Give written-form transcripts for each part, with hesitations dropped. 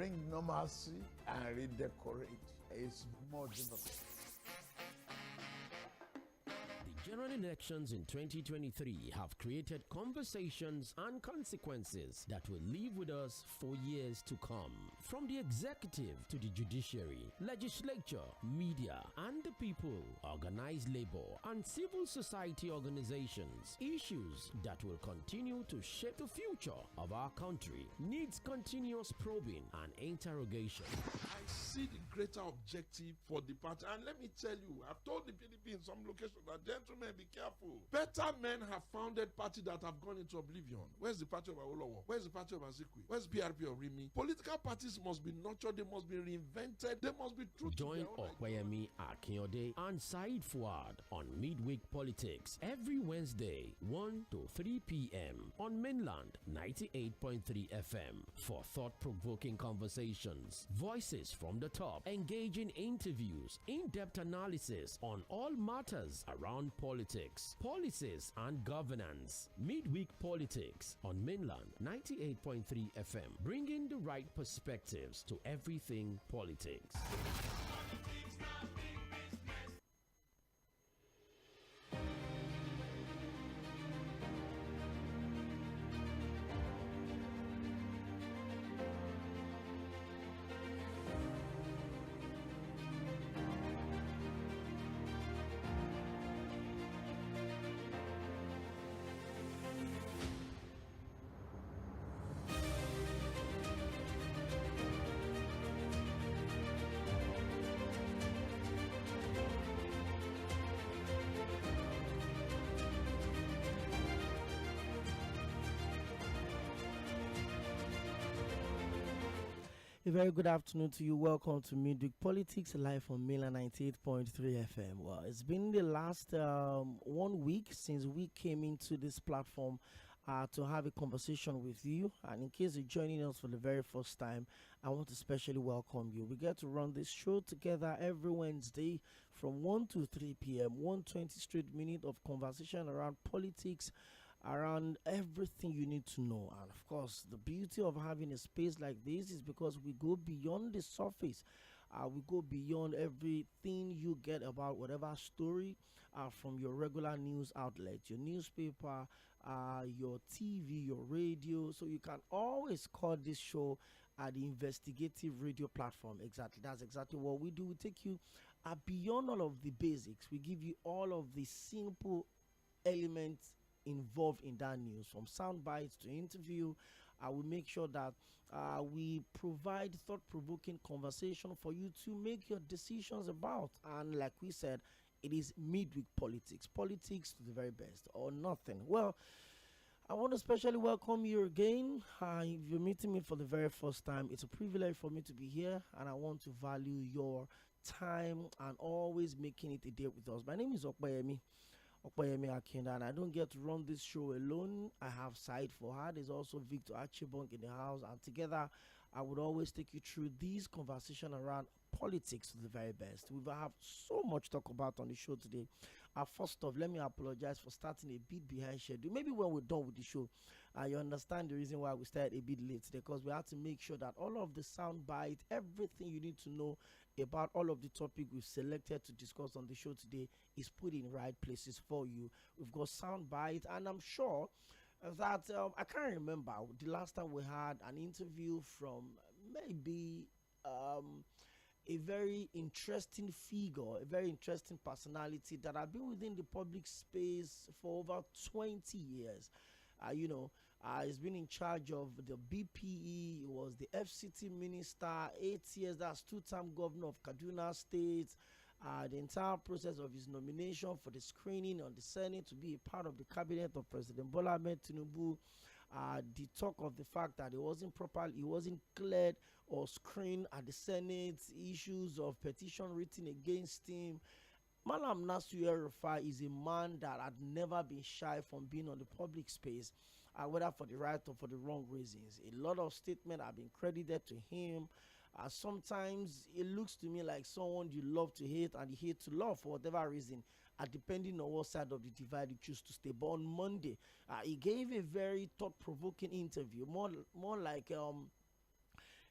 bring normalcy and redecorate is more difficult. General elections in 2023 have created conversations and consequences that will live with us for years to come. From the executive to the judiciary, legislature, media, and the people, organized labor, and civil society organizations, issues that will continue to shape the future of our country needs continuous probing and interrogation. I see the greater objective for the party, and let me tell you, I've told the PDP in some locations that gentlemen, be careful. Better men have founded parties that have gone into oblivion. Where's the party of Awolowo? Where's the party of Azikwe? Where's PRP of Rimi? Political parties must be nurtured, they must be reinvented, they must be true. Join Ō괜ᴇyẹmí Akínyẹ̀dé and Said Fuad on Midweek Politics every Wednesday, 1 to 3 p.m. on Mainland 98.3 FM for thought-provoking conversations, voices from the top, engaging interviews, in-depth analysis on all matters around politics, policies, and governance. Midweek Politics on Mainland 98.3 FM, bringing the right perspectives to everything politics. A very good afternoon to you. Welcome to Midweek Politics live on Mainland 98.3 FM. Well, it's been the last 1 week since we came into this platform to have a conversation with you. And in case you're joining us for the very first time, I want to especially welcome you. We get to run this show together every Wednesday from 1 to 3 p.m. 120 straight minutes of conversation around politics, around everything you need to know. And of course, the beauty of having a space like this is because we go beyond the surface. We go beyond everything you get about whatever story from your regular news outlet, your newspaper, your TV, your radio. So you can always call this show the investigative radio platform. Exactly, that's exactly what we do. We take you beyond all of the basics. We give you all of the simple elements involved in that news, from sound bites to interview. We make sure that we provide thought-provoking conversation for you to make your decisions about. And like we said, it is midweek politics to the very best or nothing. Well, I want to especially welcome you again. If you're meeting me for the very first time, it's a privilege for me to be here, and I want to value your time and always making it a day with us. My name is Ōʜᴜᴜᴜ Akínyẹ̀dé, and I don't get to run this show alone. I have Said Fuad. There's also Victor Achibong in the house, and together I would always take you through these conversations around politics to the very best. We have so much to talk about on the show today. First off, let me apologize for starting a bit behind schedule. Maybe when we're done with the show, you understand the reason why we started a bit late today, because we had to make sure that all of the sound bite, everything you need to know about all of the topic we've selected to discuss on the show today is put in right places for you. We've got sound bite, and I'm sure that I can't remember the last time we had an interview from maybe a very interesting figure, a very interesting personality that have been within the public space for over 20 years. He's been in charge of the BPE. He was the FCT minister, 8 years. That's two-term governor of Kaduna State. The entire process of his nomination for the screening on the Senate to be a part of the cabinet of President Bola Ahmed Tinubu. The talk of the fact that he wasn't cleared or screened at the Senate, issues of petition written against him. Malam Nasir El-Rufai is a man that had never been shy from being on the public space, whether for the right or for the wrong reasons. A lot of statements have been credited to him. Sometimes it looks to me like someone you love to hate and you hate to love for whatever reason, depending on what side of the divide you choose to stay. But on Monday, he gave a very thought-provoking interview, more like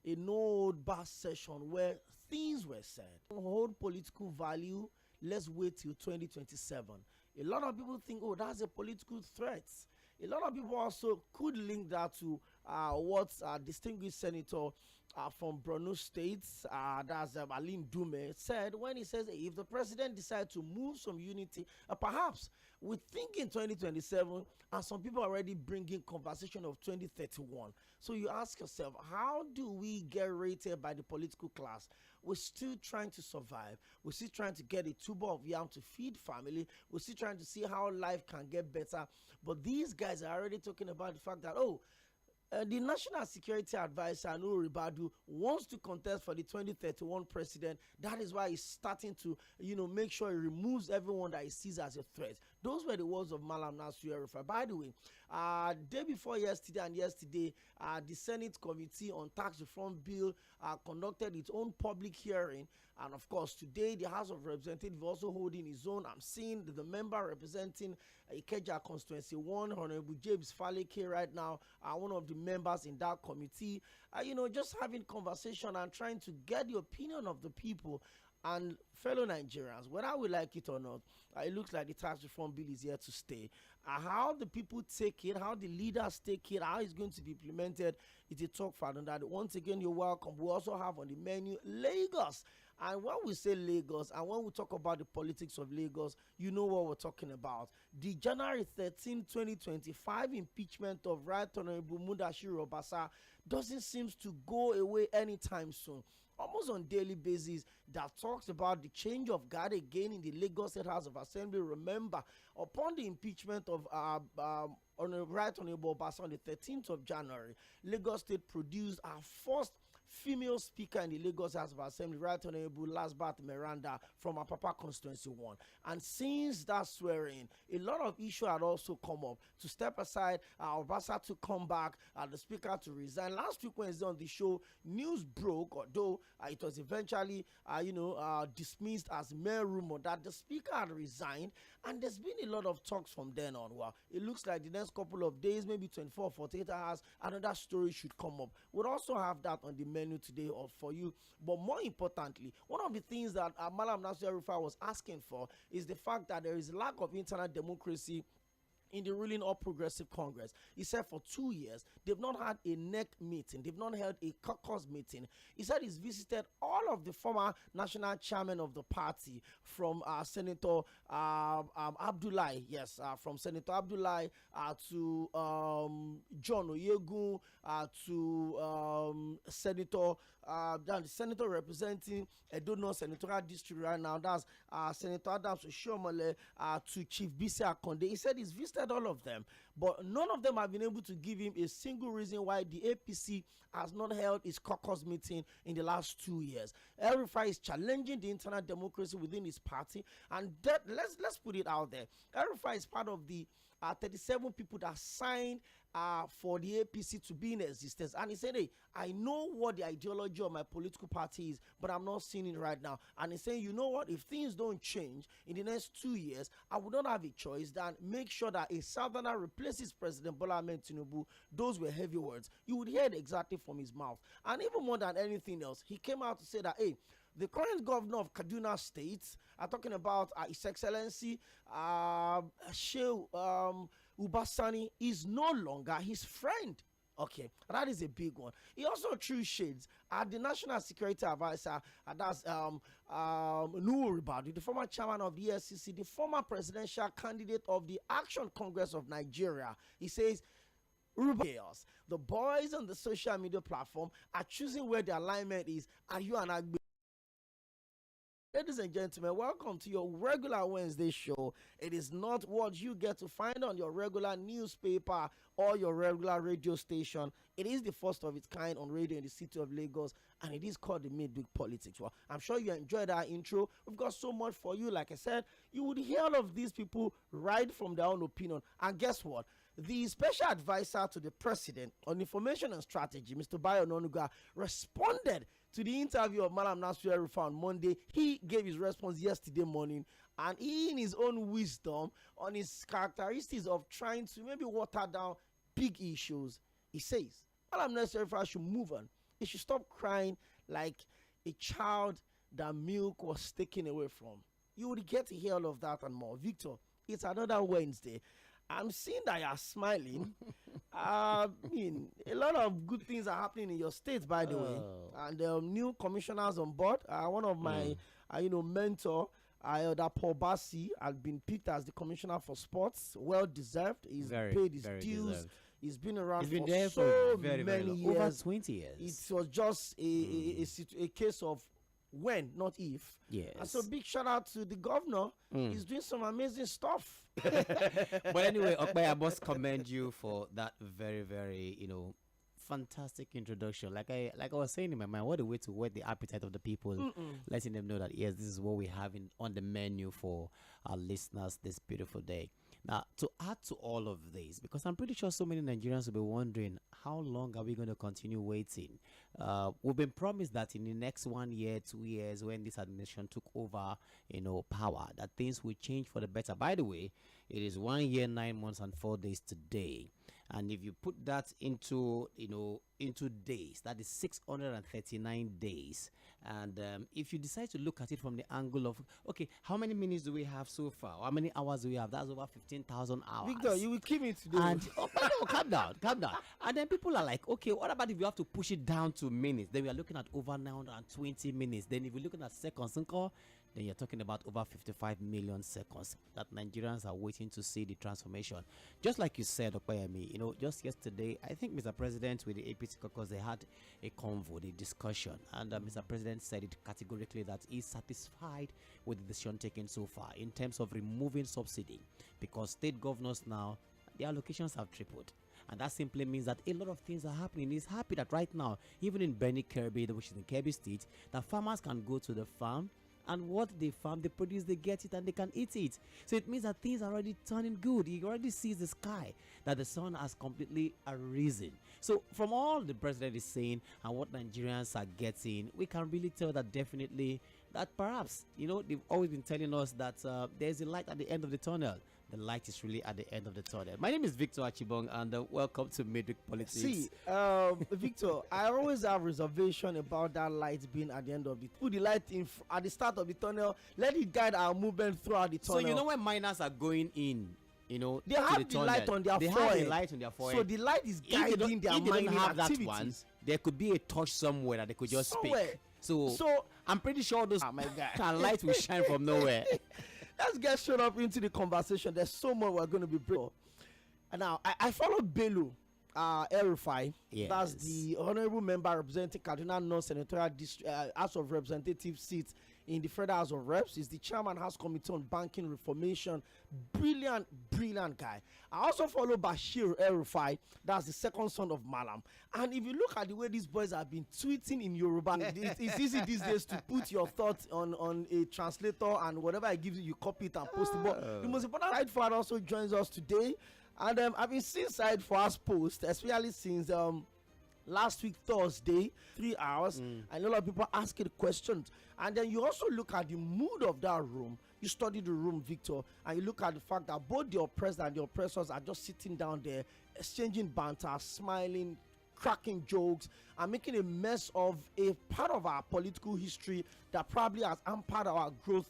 a no-bar session where things were said. Hold political value. Let's wait till 2027. A lot of people think, oh, that's a political threat. A lot of people also could link that to what distinguished senator from Borno State, that's Aline Dume, said when he says, if the president decides to move some unity, perhaps we think in 2027, and some people are already bringing conversation of 2031. So you ask yourself, how do we get rated by the political class? We're still trying to survive. We're still trying to get a tuber of yam to feed family. We're still trying to see how life can get better. But these guys are already talking about the fact that, the National Security Advisor, Nuhu Ribadu, wants to contest for the 2031 president. That is why he's starting to, make sure he removes everyone that he sees as a threat. Those were the words of Malam Nasir El-Rufai. By the way, day before yesterday and yesterday, the Senate Committee on Tax Reform Bill conducted its own public hearing. And of course, today, the House of Representatives also holding its own. I'm seeing the member representing Ikeja Constituency 1, Honorable James Faleke right now, one of the members in that committee, just having conversation and trying to get the opinion of the people and fellow Nigerians, whether we like it or not. It looks like the tax reform bill is here to stay. How the people take it, how the leaders take it, how it's going to be implemented, it's a talk for another. Once again, you're welcome. We also have on the menu Lagos. And when we say Lagos, and when we talk about the politics of Lagos, you know what we're talking about. The January 13, 2025 impeachment of Right Honorable Mudashiru Obasa doesn't seem to go away anytime soon. Almost on daily basis, that talks about the change of guard again in the Lagos State House of Assembly. Remember, upon the impeachment of Right Honorable Obasa on the 13th of January, Lagos State produced our first female speaker in the Lagos House of Assembly, Right Honorable Lasbat Miranda from Apapa Constituency 1. And since that swearing, a lot of issues had also come up. To step aside, Obasa to come back, the speaker to resign. Last week Wednesday on the show, news broke, although it was eventually, dismissed as mere rumor that the speaker had resigned. And there's been a lot of talks from then on. Well, it looks like the next couple of days, maybe 24, 48 hours, another story should come up. We'll also have that on the menu today for you. But more importantly, one of the things that Malam Nasir El-Rufai was asking for is the fact that there is lack of internal democracy in the ruling All Progressive Congress. He said for 2 years, they've not had a NEC meeting. They've not held a caucus meeting. He said he's visited all of the former national chairman of the party, from Senator Abdullahi, from Senator Abdullahi to John Oyegun to Senator the senator representing Edo North Senatorial District right now, that's Senator Adams Oshiomhole, to Chief Bisi Akonde. He said he's visited all of them, but none of them have been able to give him a single reason why the APC has not held its caucus meeting in the last 2 years. El-Rufai is challenging the internal democracy within his party, and that, let's put it out there. El-Rufai is part of the 37 people that signed for the APC to be in existence, and he said, hey, I know what the ideology of my political party is, but I'm not seeing it right now. And he's saying, you know what, if things don't change in the next 2 years, I would not have a choice than make sure that a southerner replaces President Bola Ahmed Tinubu. Those were heavy words. You would hear it exactly from his mouth. And even more than anything else, he came out to say that, hey, the current governor of Kaduna State, talking about His Excellency Shehu Ubasani, is no longer his friend. Okay, that is a big one. He also threw shades at the National Security Advisor, that's Nuhu Ribadu, the former chairman of the EFCC, the former presidential candidate of the Action Congress of Nigeria. He says, chaos. The boys on the social media platform are choosing where the alignment is. Are you an Agbe? Ladies and gentlemen, welcome to your regular Wednesday show. It is not what you get to find on your regular newspaper or your regular radio station. It is the first of its kind on radio in the city of Lagos, and it is called the Midweek Politics. Well, I'm sure you enjoyed our intro. We've got so much for you. Like I said, you would hear all of these people right from their own opinion. And guess what? The special advisor to the president on information and strategy, Mr. Bayo Onanuga, responded to the interview of Malam Nasir El-Rufai on Monday. He gave his response yesterday morning, and he, in his own wisdom, on his characteristics of trying to maybe water down big issues, he says Malam Nasir El-Rufai should move on They should stop crying like a child that milk was taken away from. You would get to hear all of that and more. Victor, it's another Wednesday. I'm seeing that you're smiling. I mean, a lot of good things are happening in your state, by the way. And new commissioners on board. One of my, mentor, that Paul Bassi, had been picked as the commissioner for sports. Well deserved. He's paid his dues. Deserved. He's been around for so many years. Over 20 years. It was just a case of when, not if. Yes. And so big shout out to the governor. He's doing some amazing stuff. But anyway, Okpei, I must commend you for that very, very, fantastic introduction. Like I was saying in my mind, what a way to whet the appetite of the people, letting them know that yes, this is what we have on the menu for our listeners this beautiful day. Now, to add to all of this, because I'm pretty sure so many Nigerians will be wondering, how long are we going to continue waiting? We've been promised that in the next 1 year, 2 years, when this administration took over, power, that things will change for the better. By the way, it is 1 year, 9 months, and 4 days today. And if you put that into days, that is 639 days. And if you decide to look at it from the angle of, okay, how many minutes do we have so far? How many hours do we have? That's over 15,000 hours. Victor, you will keep it today. And calm down. And then people are like, okay, what about if we have to push it down to minutes? Then we are looking at over 920 minutes. Then if you're looking at seconds, then you're talking about over 55 million seconds that Nigerians are waiting to see the transformation. Just like you said, Okpeyemi, just yesterday, I think Mr. President with the APC caucus, they had a convo, a discussion, and Mr. President said it categorically that he's satisfied with the decision taken so far in terms of removing subsidy, because state governors now, their allocations have tripled. And that simply means that a lot of things are happening. He's happy that right now, even in Benny Kirby, which is in Kebbi State, that farmers can go to the farm, and what they farm, they produce, they get it, and they can eat it. So it means that things are already turning good. He already sees the sky, that the sun has completely arisen. So from all the president is saying and what Nigerians are getting, we can really tell that definitely that perhaps, they've always been telling us that there's a light at the end of the tunnel. The light is really at the end of the tunnel. My name is Victor Achibong, and welcome to Midweek Politics. See, Victor, I always have reservation about that light being at the end of the tunnel. Put the light at the start of the tunnel. Let it guide our movement throughout the tunnel. So when miners are going in, they have the light on their forehead. They have the light on their forehead. So the light is guiding their mining activities. That one, there could be a torch somewhere that they could just pick. So I'm pretty sure those lights will shine from nowhere. Let's get straight up into the conversation. There's so much we're going to be bringing. And now, I follow Bello El-Rufai. Yes. That's the honorable member representing Kaduna North Senatorial District House of Representatives seat in the Federal House of Reps. He's the chairman House Committee on Banking Reformation. Brilliant guy. I also follow Bashir El-Rufai. That's the second son of Malam. And if you look at the way these boys have been tweeting in Yoruba, it's easy these days to put your thoughts on a translator, and whatever I give you, you copy it and post it. But the most important Side Forward also joins us today. And I've been seeing Side Forward's post, especially since last week, Thursday, 3 hours. And a lot of people asking questions. And then you also look at the mood of that room. You study the room, Victor, and you look at the fact that both the oppressed and the oppressors are just sitting down there, exchanging banter, smiling, cracking jokes, and making a mess of a part of our political history that probably has hampered our growth.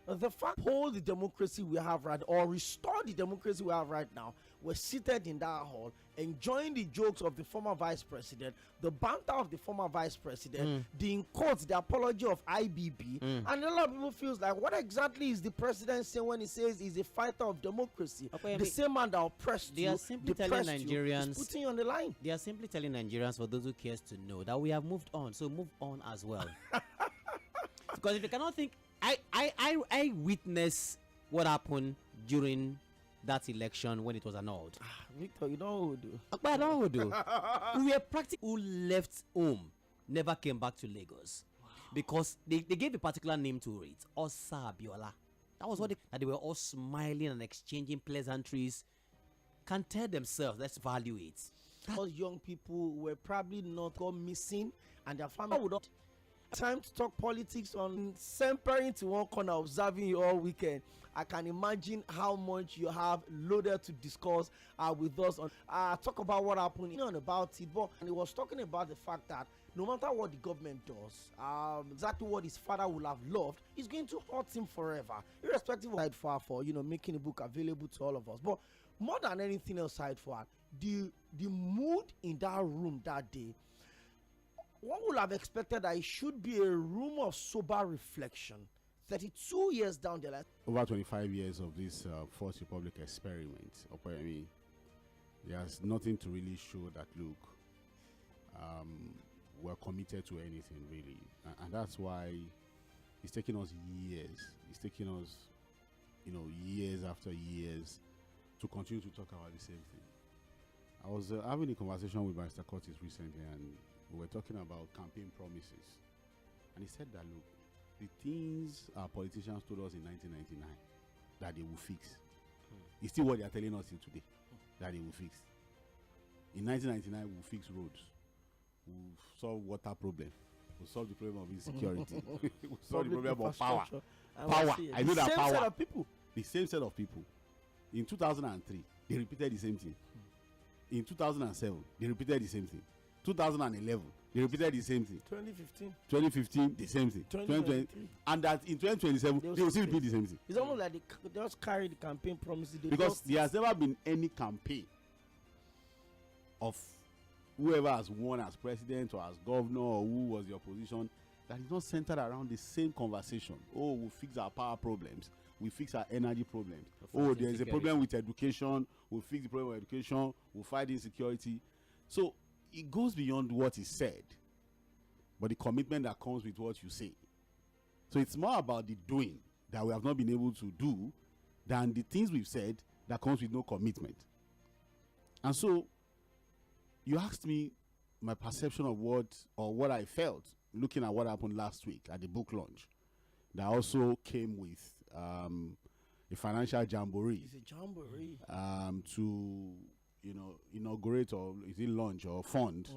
The fact hold the democracy we have right, or restore the democracy we have right now, we're seated in that hall, enjoying the jokes of the former vice president, the banter of the former vice president, the apology of IBB, and a lot of people feels like, what exactly is the president saying when he says he's a fighter of democracy? The same man that oppressed you, telling Nigerians, is putting you on the line. They are simply telling Nigerians, for those who cares to know, that we have moved on, so move on as well. Because if you cannot think, I witnessed what happened during that election when it was annulled. Victor, you know who do. I know who do. We were practically who left home, never came back to Lagos. Wow. Because they gave a particular name to it, Osa Abiola. That was what they were all smiling and exchanging pleasantries. Can tell themselves, let's value it. Those young people were probably not gone missing, and their family would not. Time to talk politics on simpering to one corner, observing you all weekend. I can imagine how much you have loaded to discuss with us on talk about what happened on about it. But and he was talking about the fact that no matter what the government does, exactly what his father would have loved is going to hurt him forever, irrespective of side for making the book available to all of us. But more than anything else, side for the mood in that room that day, one would have expected that it should be a room of sober reflection. 32 years down the line, over 25 years of this Fourth Republic experiment, there's nothing to really show that, look, we're committed to anything really, and that's why it's taking us years. It's taking us, years after years to continue to talk about the same thing. I was having a conversation with Mr. Curtis recently, and we were talking about campaign promises, and he said that, look, the things our politicians told us in 1999 that they will fix, is still what they are telling us today, that they will fix. In 1999, we'll fix roads, we'll solve water problem, we'll solve the problem of insecurity, we'll solve the problem of power. I know that power. Set of people. The same set of people. In 2003, they repeated the same thing. In 2007, they repeated the same thing. 2011, they repeated the same thing. 2015, the same thing. 2020, and that in 2027, they will still repeat the same thing. It's almost like they just carry the campaign promises. Because there has never been any campaign of whoever has won as president or as governor or who was the opposition that is not centered around the same conversation. Oh, we'll fix our power problems. We fix our energy problems. Oh, there's a problem with education. We'll fix the problem of education. We'll fight insecurity. So it goes beyond what is said, but the commitment that comes with what you say. So it's more about the doing that we have not been able to do than the things we've said that comes with no commitment. And so you asked me my perception of what I felt looking at what happened last week at the book launch. That also came with a financial jamboree. It's a jamboree. To inaugurate or is it launch or fund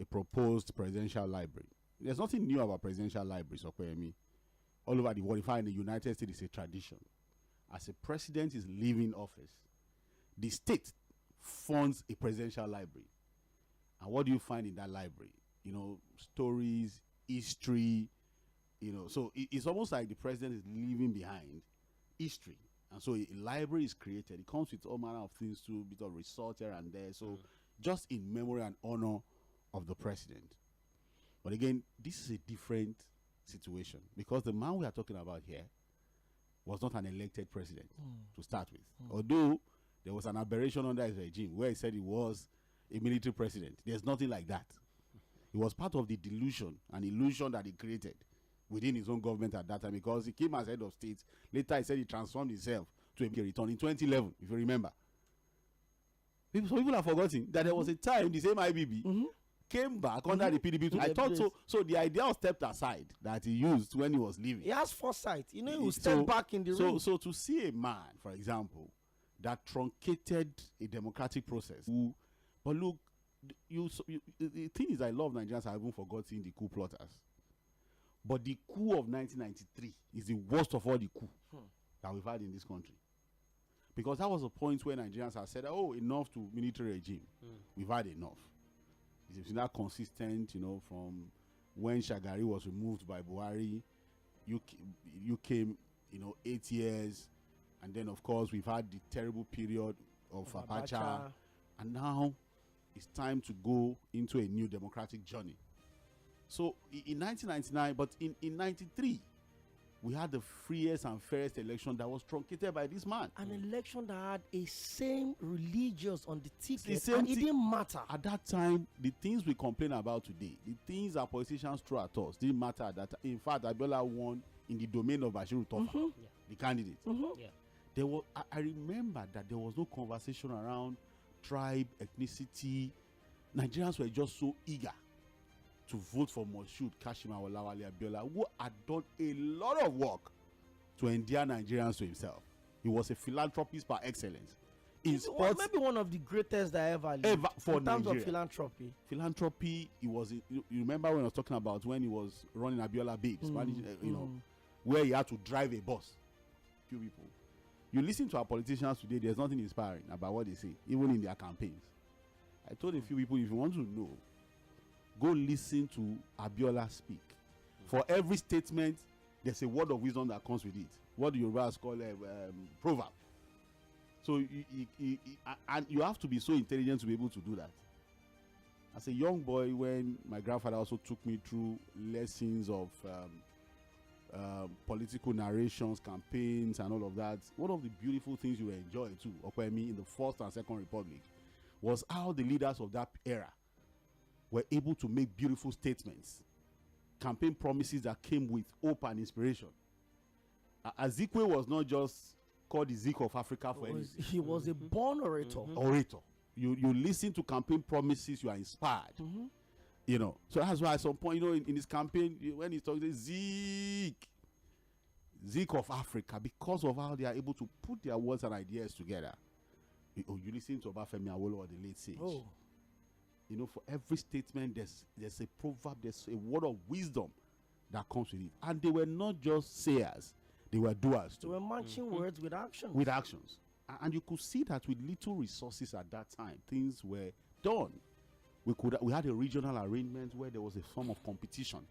a proposed presidential library. There's nothing new about presidential libraries, all over the world. In fact, in the United States, it's a tradition. As a president is leaving office, the state funds a presidential library. And what do you find in that library? Stories, history, so it's almost like the president is leaving behind history. And so a library is created. It comes with all manner of things too, a bit of research here and there. So just in memory and honor of the president. But again, this is a different situation because the man we are talking about here was not an elected president to start with. Although there was an aberration under his regime where he said he was a military president. There's nothing like that. He was part of the delusion and illusion that he created within his own government at that time, because he came as head of state. Later, he said he transformed himself to a return in 2011, if you remember. Some people have forgotten that there was a time the same IBB came back under the PDP. I thought so. So the idea was stepped aside that he used when he was leaving. He has foresight. He will step back in the room. So to see a man, for example, that truncated a democratic process. But look, the thing is, I love Nigerians have even forgotten the coup plotters. But the coup of 1993 is the worst of all the coup that we've had in this country. Because that was a point where Nigerians have said, oh, enough to military regime. We've had enough. It's not consistent, from when Shagari was removed by Buhari. You came, 8 years. And then, of course, we've had the terrible period of Abacha. And now it's time to go into a new democratic journey. So in 1999, but in 93, we had the freest and fairest election that was truncated by this man. An election that had a same religious on the ticket, and it didn't matter. At that time, the things we complain about today, the things our politicians throw at us, didn't matter at that time. In fact, Abiola won in the domain of Bashiru Tofa, the candidate. There was, I remember that there was no conversation around tribe, ethnicity. Nigerians were just so eager to vote for Moshood, Kashima, Olawale, Abiola, who had done a lot of work to endear Nigerians to himself. He was a philanthropist par excellence. In sports, maybe one of the greatest I ever lived for in terms Nigeria. of philanthropy. Philanthropy, he was. You remember when I was talking about when he was running Abiola Babes, where he had to drive a bus. Few people. You listen to our politicians today, there's nothing inspiring about what they say, even in their campaigns. I told a few people, if you want to know go listen to Abiola speak. For every statement, there's a word of wisdom that comes with it. What do Yorubas call a proverb? So and you have to be so intelligent to be able to do that. As a young boy, when my grandfather also took me through lessons of political narrations, campaigns, and all of that, one of the beautiful things you enjoy too, Okwemi, in the First and Second Republic, was how the leaders of that era were able to make beautiful statements, campaign promises that came with hope and inspiration. Azikwe was not just called the Zik of Africa for anything. He was a born orator. Orator. You listen to campaign promises, you are inspired. You know, so that's why at some point, you know, in his campaign, when he's talking Zik of Africa, because of how they are able to put their words and ideas together. You listen to Obafemi Awolowo, the late sage. You know, for every statement, there's a proverb, there's a word of wisdom that comes with it. And they were not just sayers, they were doers too. They were matching words with actions. With actions. And you could see that with little resources at that time, things were done. We had a regional arrangement where there was a form of competition.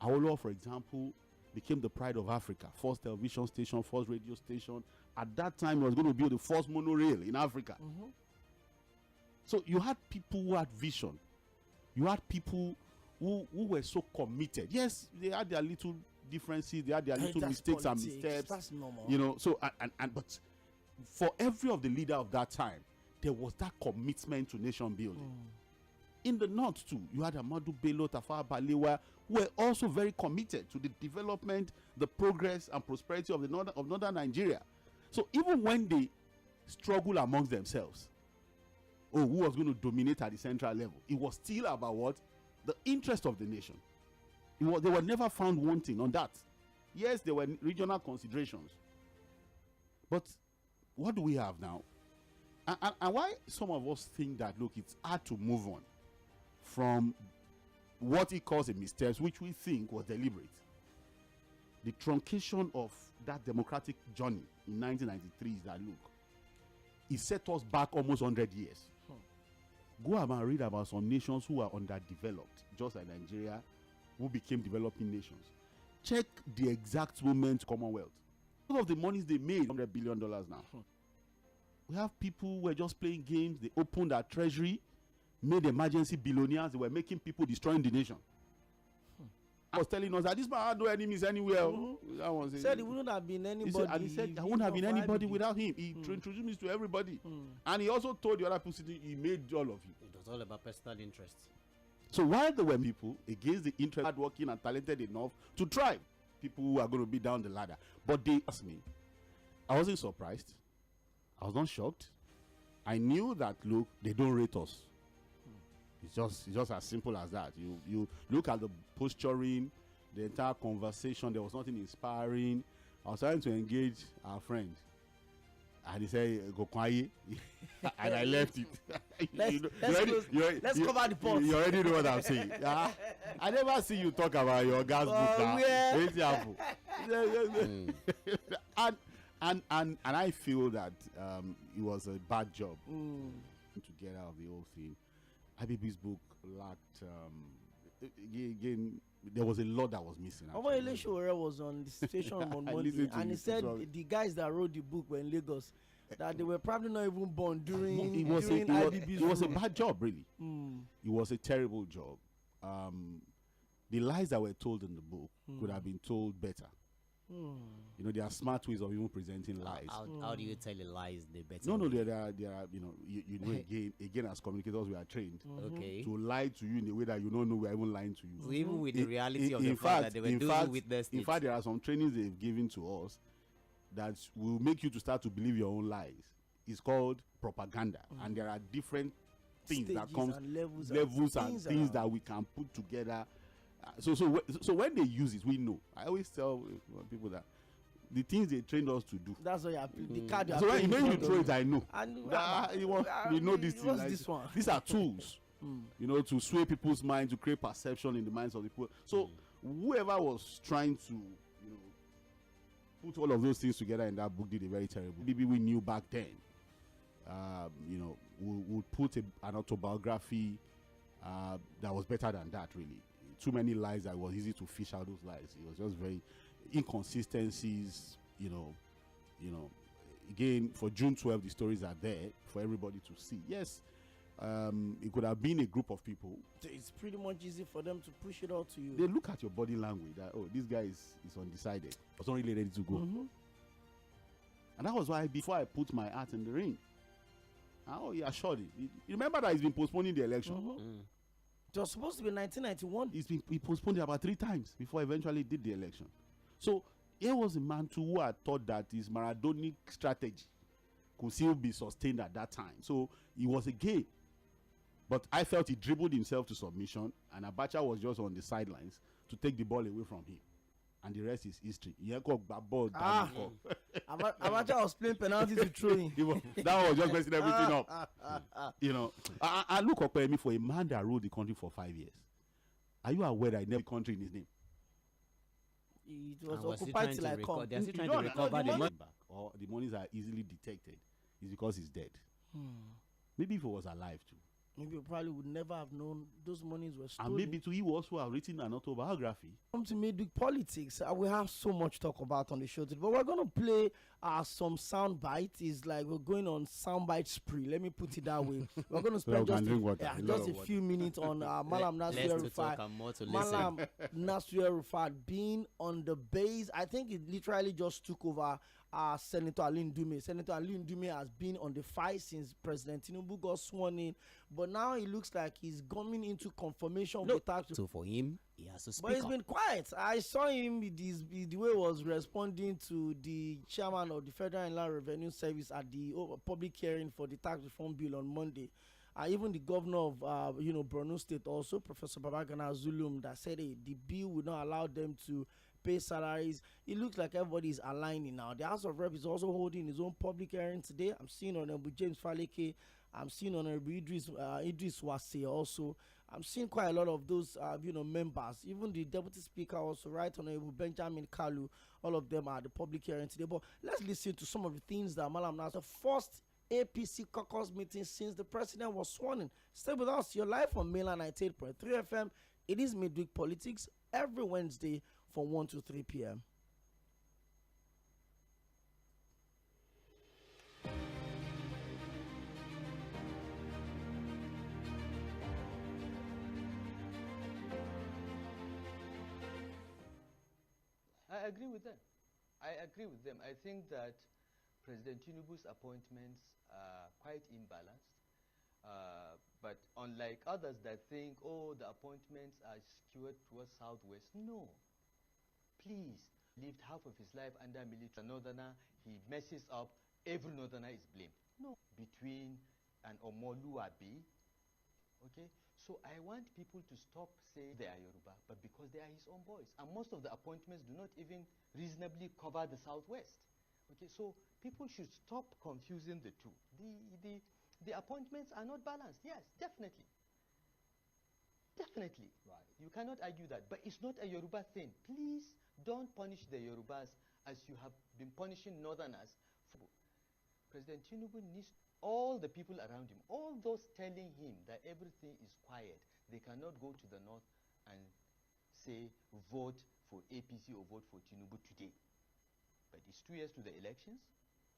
Awolowo, for example, became the pride of Africa. First television station, first radio station. At that time, it was going to build the first monorail in Africa. So you had people who had vision. You had people who were so committed. Yes, they had their little differences. They had their little mistakes and missteps. That's normal. You know, so but for every of the leader of that time, there was that commitment to nation building. In the north too, you had Ahmadu Bello, Tafawa Balewa, who were also very committed to the development, the progress and prosperity of northern Nigeria. So even when they struggle amongst themselves, who was going to dominate at the central level, it was still about what? The interest of the nation. They were never found wanting on that. Yes, there were regional considerations. But what do we have now? And why some of us think that, look, it's hard to move on from what he calls a missteps, which we think was deliberate. The truncation of that democratic journey in 1993 is that, look, it set us back almost 100 years. Go and read about some nations who are underdeveloped, just like Nigeria, who became developing nations. Check the exact moment Commonwealth. All of the monies they made, $100 billion now. We have people who were just playing games. They opened their treasury, made emergency billionaires. They were making people, destroying the nation. I was telling us that this man had no enemies anywhere. That one said it wouldn't have been anybody. He said there wouldn't have been anybody without him. He introduced me to everybody. And he also told the other people he made all of you. It was all about personal interest. So while there were people against the interest, hardworking and talented enough to thrive, people who are going to be down the ladder. But they asked me. I wasn't surprised. I was not shocked. I knew that, look, they don't rate us. It's just as simple as that. You look at the posturing, the entire conversation. There was nothing inspiring. I was trying to engage our friend, and he said, "Go quiet," and I left it. Let's cover the post. You already know what I'm saying. I never see you talk about your gas book. And I feel that it was a bad job to get out of the whole thing. IBB's book lacked again. There was a lot that was missing. Omoyele was on the station on Monday, and he said the guys that wrote the book were in Lagos, that they were probably not even born during IBB's. It was a bad job, really. It was a terrible job. The lies that were told in the book could have been told better. You know, there are smart ways of even presenting lies. How do you tell a lie is the better? No, there are you know, again as communicators we are trained to lie to you in a way that you don't know we are even lying to you. So even with the reality of the fact that they were doing witness. In fact, there are some trainings they've given to us that will make you to start to believe your own lies. It's called propaganda, and there are different things that comes levels and things that we can put together. So when they use it, we know. I always tell people that the things they trained us to do. That's why the card. So when you throw it, I know. We know these things. This one? These are tools, you know, to sway people's minds, to create perception in the minds of the people. So whoever was trying to, you know, put all of those things together in that book did a very terrible. Maybe we knew back then. You know, we would put an autobiography that was better than that, really. Too many lies that it was easy to fish out those lies. It was just very inconsistencies, Again, for June 12, the stories are there for everybody to see. Yes, it could have been a group of people. It's pretty much easy for them to push it out to you. They look at your body language that, oh, this guy is undecided. Was not really ready to go. And that was why before I put my hat in the ring, he assured it. You remember that he's been postponing the election. It was supposed to be 1991. He postponed it about 3 times before eventually did the election. So here was a man too who had thought that his Maradonic strategy could still be sustained at that time. So he was a game. But I felt he dribbled himself to submission, and Abacha was just on the sidelines to take the ball away from him. And the rest is history. Abacha was playing penalty to throw in. That was just messing everything up. I look up at me for a man that ruled the country for 5 years. Are you aware that he never country in his name? It was occupied till I come. They're still trying to recover the money back, or the monies are easily detected. It's because he's dead. Maybe if he was alive too. Maybe you probably would never have known those monies were stolen. And maybe too, he also have written an autobiography. Come to Midweek Politics. We have so much to talk about on the show today, but we're going to play some sound bites. It's like we're going on sound bite spree. Let me put it that way. We're going to spend just a few minutes on Malam Nasir Rufat being on the base. I think it literally just took over Senator Alin Dume. Senator Alin Dume has been on the fight since President Tinubu got sworn in, but now it looks like he's coming into confirmation of the tax. So for him, he has to speak But he's been quiet. I saw him the way he was responding to the chairman of the Federal Inland Revenue Service at the public hearing for the tax reform bill on Monday. Even the governor of Borno State also, Professor Babagana Zulum, that said the bill would not allow them to pay salaries. It looks like everybody is aligning now. The House of Rep is also holding his own public hearing today. I'm seeing Honorable James Faleke. I'm seeing Honorable Idris Wase also. I'm seeing quite a lot of those members. Even the Deputy Speaker also, Right Honorable Benjamin Kalu. All of them are at the public hearing today. But let's listen to some of the things that Malam Nasir, first APC caucus meeting since the president was sworn in. Stay with us. You're live on Mainland 98.3 FM. It is Midweek Politics every Wednesday from 1 to 3 p.m. I agree with them. I think that President Tinubu's appointments are quite imbalanced. But unlike others that think, the appointments are skewed towards Southwest, no. Please, lived half of his life under military northerner, he messes up, every northerner is blamed. No, between an Omoluabi, okay? So I want people to stop saying they are Yoruba, but because they are his own boys. And most of the appointments do not even reasonably cover the Southwest. Okay, so people should stop confusing the two. The appointments are not balanced. Yes, definitely. Definitely. Right. You cannot argue that. But it's not a Yoruba thing. Please don't punish the Yorubas as you have been punishing Northerners. President Tinubu needs all the people around him, all those telling him that everything is quiet. They cannot go to the north and say vote for APC or vote for Tinubu today. But it's 2 years to the elections.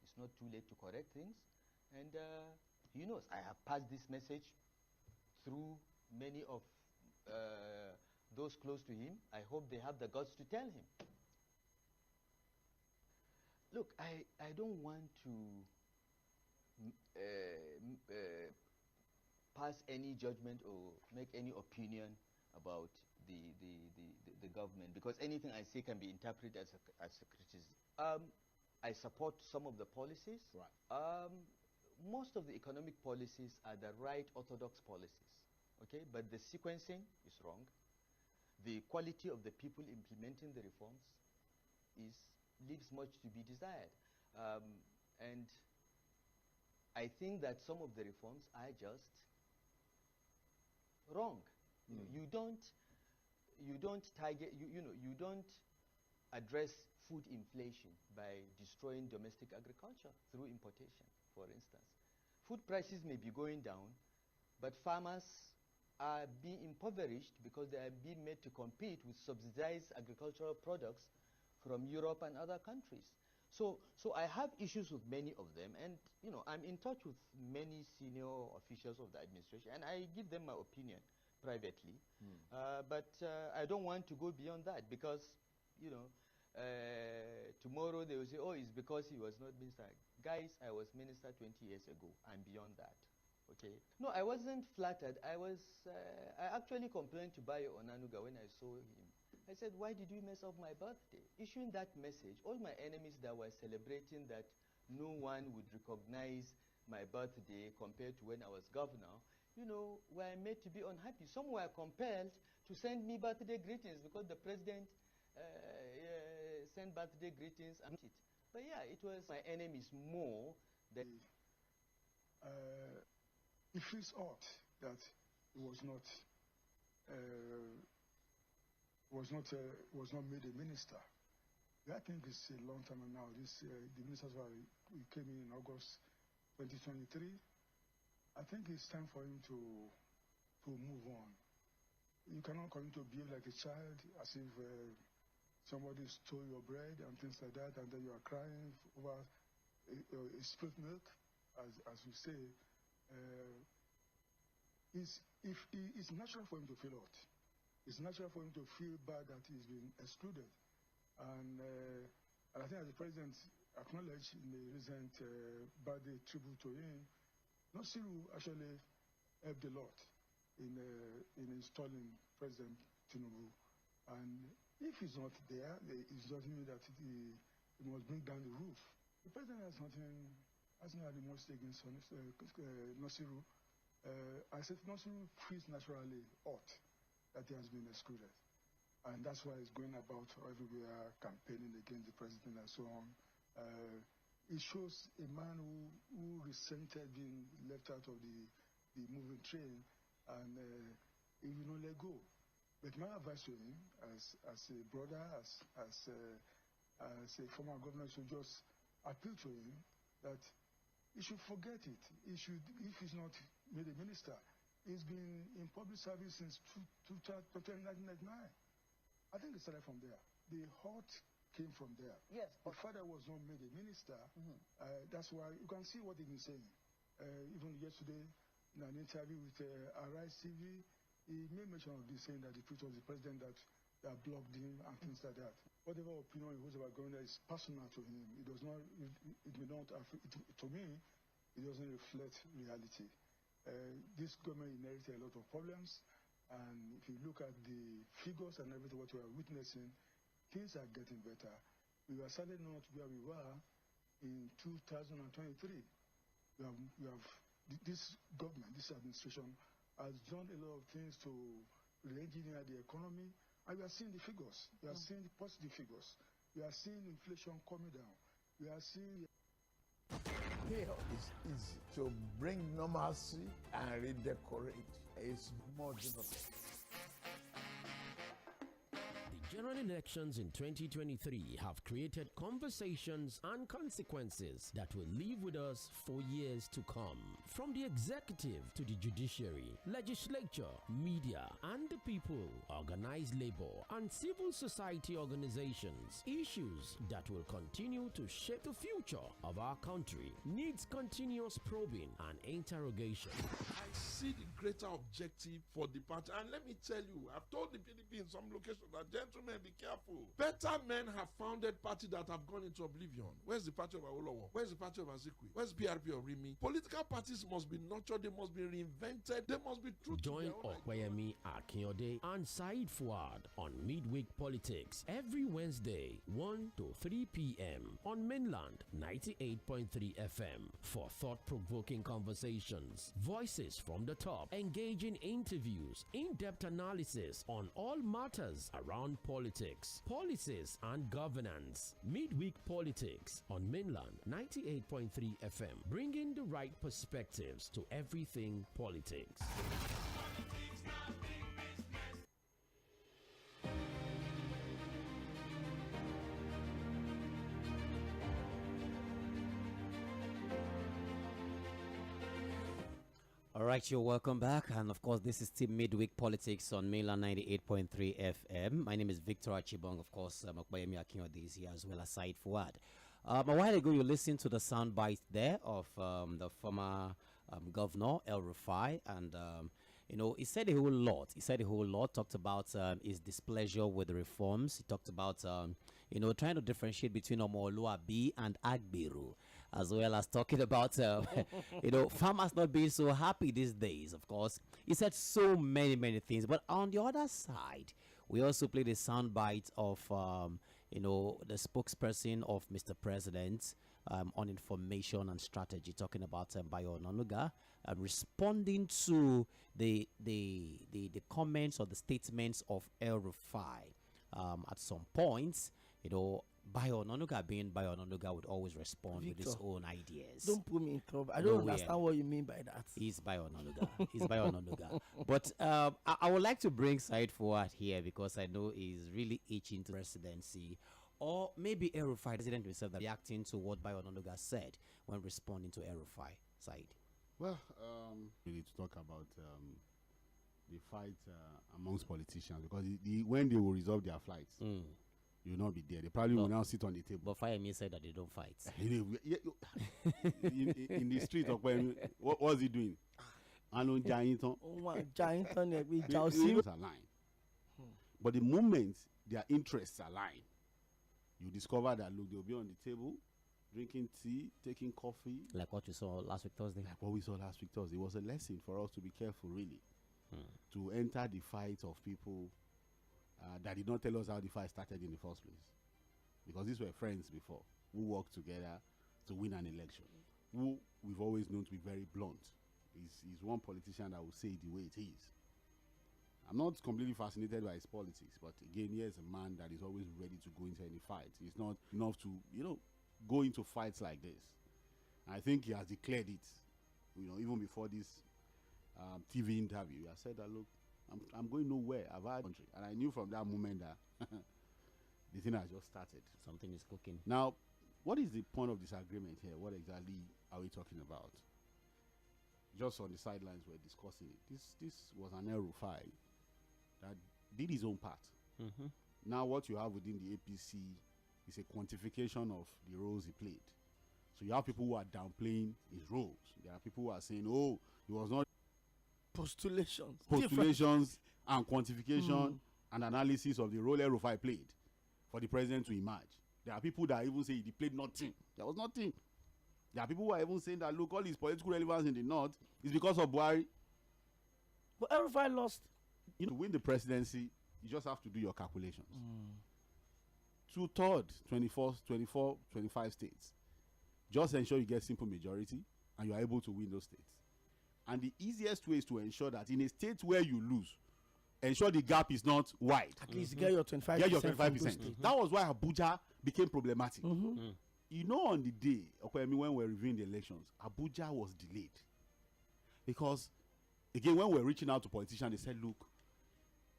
It's not too late to correct things. And he knows. I have passed this message through many of those close to him. I hope they have the guts to tell him. Look, I don't want to pass any judgment or make any opinion about the government, because anything I say can be interpreted as a criticism. I support some of the policies. Right. Most of the economic policies are the right orthodox policies, okay? But the sequencing is wrong. The quality of the people implementing the reforms leaves much to be desired. And I think that some of the reforms are just wrong. You don't target, you don't address food inflation by destroying domestic agriculture through importation, for instance. Food prices may be going down, but farmers are being impoverished because they are being made to compete with subsidized agricultural products from Europe and other countries. So I have issues with many of them, and I'm in touch with many senior officials of the administration, and I give them my opinion privately. But I don't want to go beyond that because, tomorrow they will say, oh, it's because he was not minister. Guys, I was minister 20 years ago. I'm beyond that. Okay. No, I wasn't flattered. I actually complained to Bayo Onanuga when I saw him. I said, why did you mess up my birthday? Issuing that message, all my enemies that were celebrating that no one would recognize my birthday compared to when I was governor, were made to be unhappy. Some were compelled to send me birthday greetings because the president sent birthday greetings and it. But yeah, it was my enemies more than... It feels odd that it was not made a minister. I think it's a long time now. The ministers came in August 2023. I think it's time for him to move on. You cannot continue to behave like a child, as if somebody stole your bread and things like that, and then you are crying over spilled milk, as we say. It's natural for him to feel hurt. It's natural for him to feel bad that he's been excluded. And I think as the president acknowledged in the recent birthday tribute to him, Nasiru actually helped a lot in installing President Tinubu. And if he's not there, it doesn't mean that he must bring down the roof. The president hasn't had the most against Nasiru. I said Nasiru feels naturally hurt that he has been excluded. And that's why he's going about everywhere campaigning against the president and so on. It shows a man who resented being left out of the moving train, and he will not let go. But my advice to him, as a brother, as a former governor, should just appeal to him that he should forget it. If he's not made a minister, he's been in public service since 1999. I think it started from there. The heart came from there. Yes. The father was not made a minister. That's why you can see what he's been saying. Even yesterday, in an interview with Arise TV, he made mention of this, saying that it was the president that blocked him and things like that. Whatever opinion he was about governor is personal to him. It does not. It may not. To me, it doesn't reflect reality. This government inherited a lot of problems, and if you look at the figures and everything what we are witnessing, things are getting better. We were certainly not where we were in 2023. This government, this administration, has done a lot of things to re-engineer the economy, and we are seeing the figures. We are seeing the positive figures. We are seeing inflation coming down. We are seeing... Here is easy. To bring normalcy and redecorate is more difficult. The general elections in 2023 have created conversations and consequences that will live with us for years to come. From the executive to the judiciary, legislature, media, and the people, organized labor, and civil society organizations, issues that will continue to shape the future of our country needs continuous probing and interrogation. I see the greater objective for the party. And let me tell you, I've told the PDP in some locations that, gentlemen, be careful. Better men have founded parties that have gone into oblivion. Where's the party of Awolowo? Where's the party of Azikwe? Where's PRP of Rimi? Political parties must be nurtured. They must be reinvented. They must be true to Join their own Mɪᴅ-ᴡᴇᴇᴜ and Said Fuad on Midweek Politics every Wednesday, 1 to 3 p.m. on Mainland 98.3 FM for thought-provoking conversations, voices from the top, engaging interviews, in-depth analysis on all matters around politics, policies, and governance. Midweek Politics on Mainland 98.3 FM, bringing the right perspectives to everything politics. All right, you're welcome back. And of course, this is Team Midweek Politics on Mainland 98.3 FM. My name is Victor Achibong. Of course, Mɪᴅ-ᴡᴇᴇᴜ is here as well as Said Fuad. A while ago, you listened to the soundbite there of the former governor, El-Rufai, and he said a whole lot. Talked about his displeasure with the reforms. He talked about, trying to differentiate between Omoluabi and Agbiru, as well as talking about, farmers not being so happy these days, of course. He said so many things. But on the other side, we also played a soundbite of, the spokesperson of Mr. President on information and strategy, talking about Bayo Onanuga, responding to the comments or the statements of El-Rufai. At some points, Bayo Onanuga, being Bayo Onanuga, would always respond with his own ideas. Don't put me in trouble. I don't understand what you mean by that. He's Bayo Onanuga. But I would like to bring Said Fuad here because I know he's really itching to presidency. Or maybe El-Rufai, president himself, that reacting to what Bayo Onanuga said when responding to El-Rufai. Said. Well, we need to talk about the fight amongst politicians, because when they will resolve their fights, you will not be there. They probably will now sit on the table. But Fayemi said that they don't fight. in the street, what was he doing? Giant align. But the moment their interests align, you discover that, look, they'll be on the table, drinking tea, taking coffee. Like what you saw last week Thursday. Like what we saw last week Thursday. It was a lesson for us to be careful, really. To enter the fight of people that did not tell us how the fight started in the first place. Because these were friends before, who worked together to win an election, who we've always known to be very blunt. He's one politician that will say it the way it is. I'm not completely fascinated by his politics, but again, he is a man that is always ready to go into any fight. He's not enough to, go into fights like this. And I think he has declared it, even before this TV interview. I said that, look, I'm going nowhere. I've had country. And I knew from that moment that the thing has just started. Something is cooking. Now, what is the point of disagreement here? What exactly are we talking about? Just on the sidelines, we're discussing it. This was an El-Rufai that did his own part. Now, what you have within the APC is a quantification of the roles he played. So you have people who are downplaying his roles. There are people who are saying, oh, he was not. Postulations and quantification and analysis of the role El-Rufai played for the president to emerge. There are people that even say he played nothing. There was nothing. There are people who are even saying that, look, all his political relevance in the north is because of Buhari. But El-Rufai lost. To win the presidency, you just have to do your calculations. 2/3, 24, 25 states. Just ensure you get simple majority and you are able to win those states. And the easiest way is to ensure that in a state where you lose, ensure the gap is not wide. At least get your 25%. Get your 25%. That was why Abuja became problematic. On the day, when we were reviewing the elections, Abuja was delayed. Because, again, when we were reaching out to politicians, they said, look,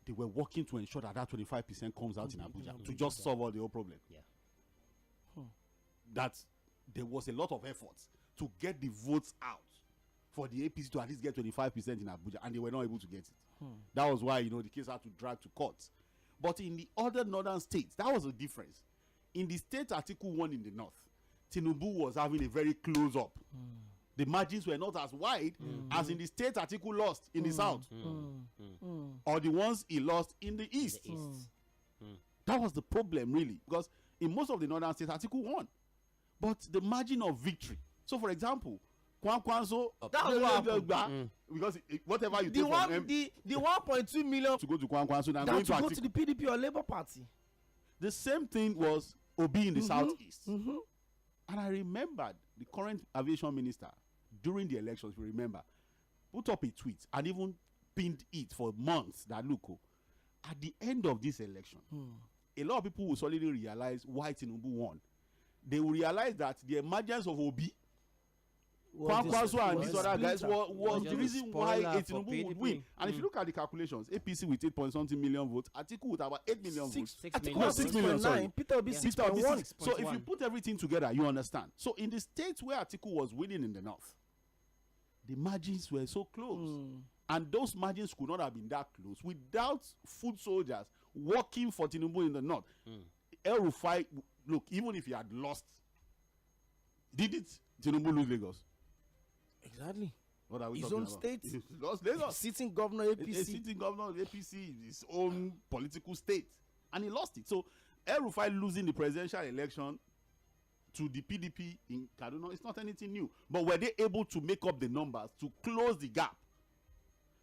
they were working to ensure that 25% comes out in Abuja to just solve all the whole problem. Yeah. That there was a lot of efforts to get the votes out for the APC to at least get 25% in Abuja, and they were not able to get it. That was why, the case had to drag to court. But in the other northern states, that was the difference. In the state Article 1 in the north, Tinubu was having a very close-up. The margins were not as wide as in the state Article lost in the south. Or the ones he lost in the east. That was the problem, really. Because in most of the northern states, Article 1. But the margin of victory. So, for example, Kwanso, that was what happened. Because whatever you take from them, the 1.2 million to go to Kwanso, that going to go to the PDP or Labour Party. The same thing was Obi in the southeast. And I remembered the current aviation minister during the elections, you remember, put up a tweet and even pinned it for months that, look, at the end of this election, a lot of people will suddenly realize why Tinubu won. They will realize that the emergence of Obi, Kwankwaso and these other guys was the reason why Tinubu would win. And if you look at the calculations, APC with 8-something million votes, Atiku with about 8 million votes. Atiku 6 million, sorry. Peter Obi 6.1. So if you put everything together, you understand. So in the states where Atiku was winning in the north, the margins were so close. And those margins could not have been that close without foot soldiers working for Tinubu in the north. El-Rufai, look, even if he had lost, did it Tinubu lose Lagos? Exactly. What are we His talking own about? state. He lost Lagos. Sitting governor APC. A sitting governor of APC, his own political state. And he lost it. So El-Rufai losing the presidential election to the PDP in Kaduna, it's not anything new. But were they able to make up the numbers to close the gap?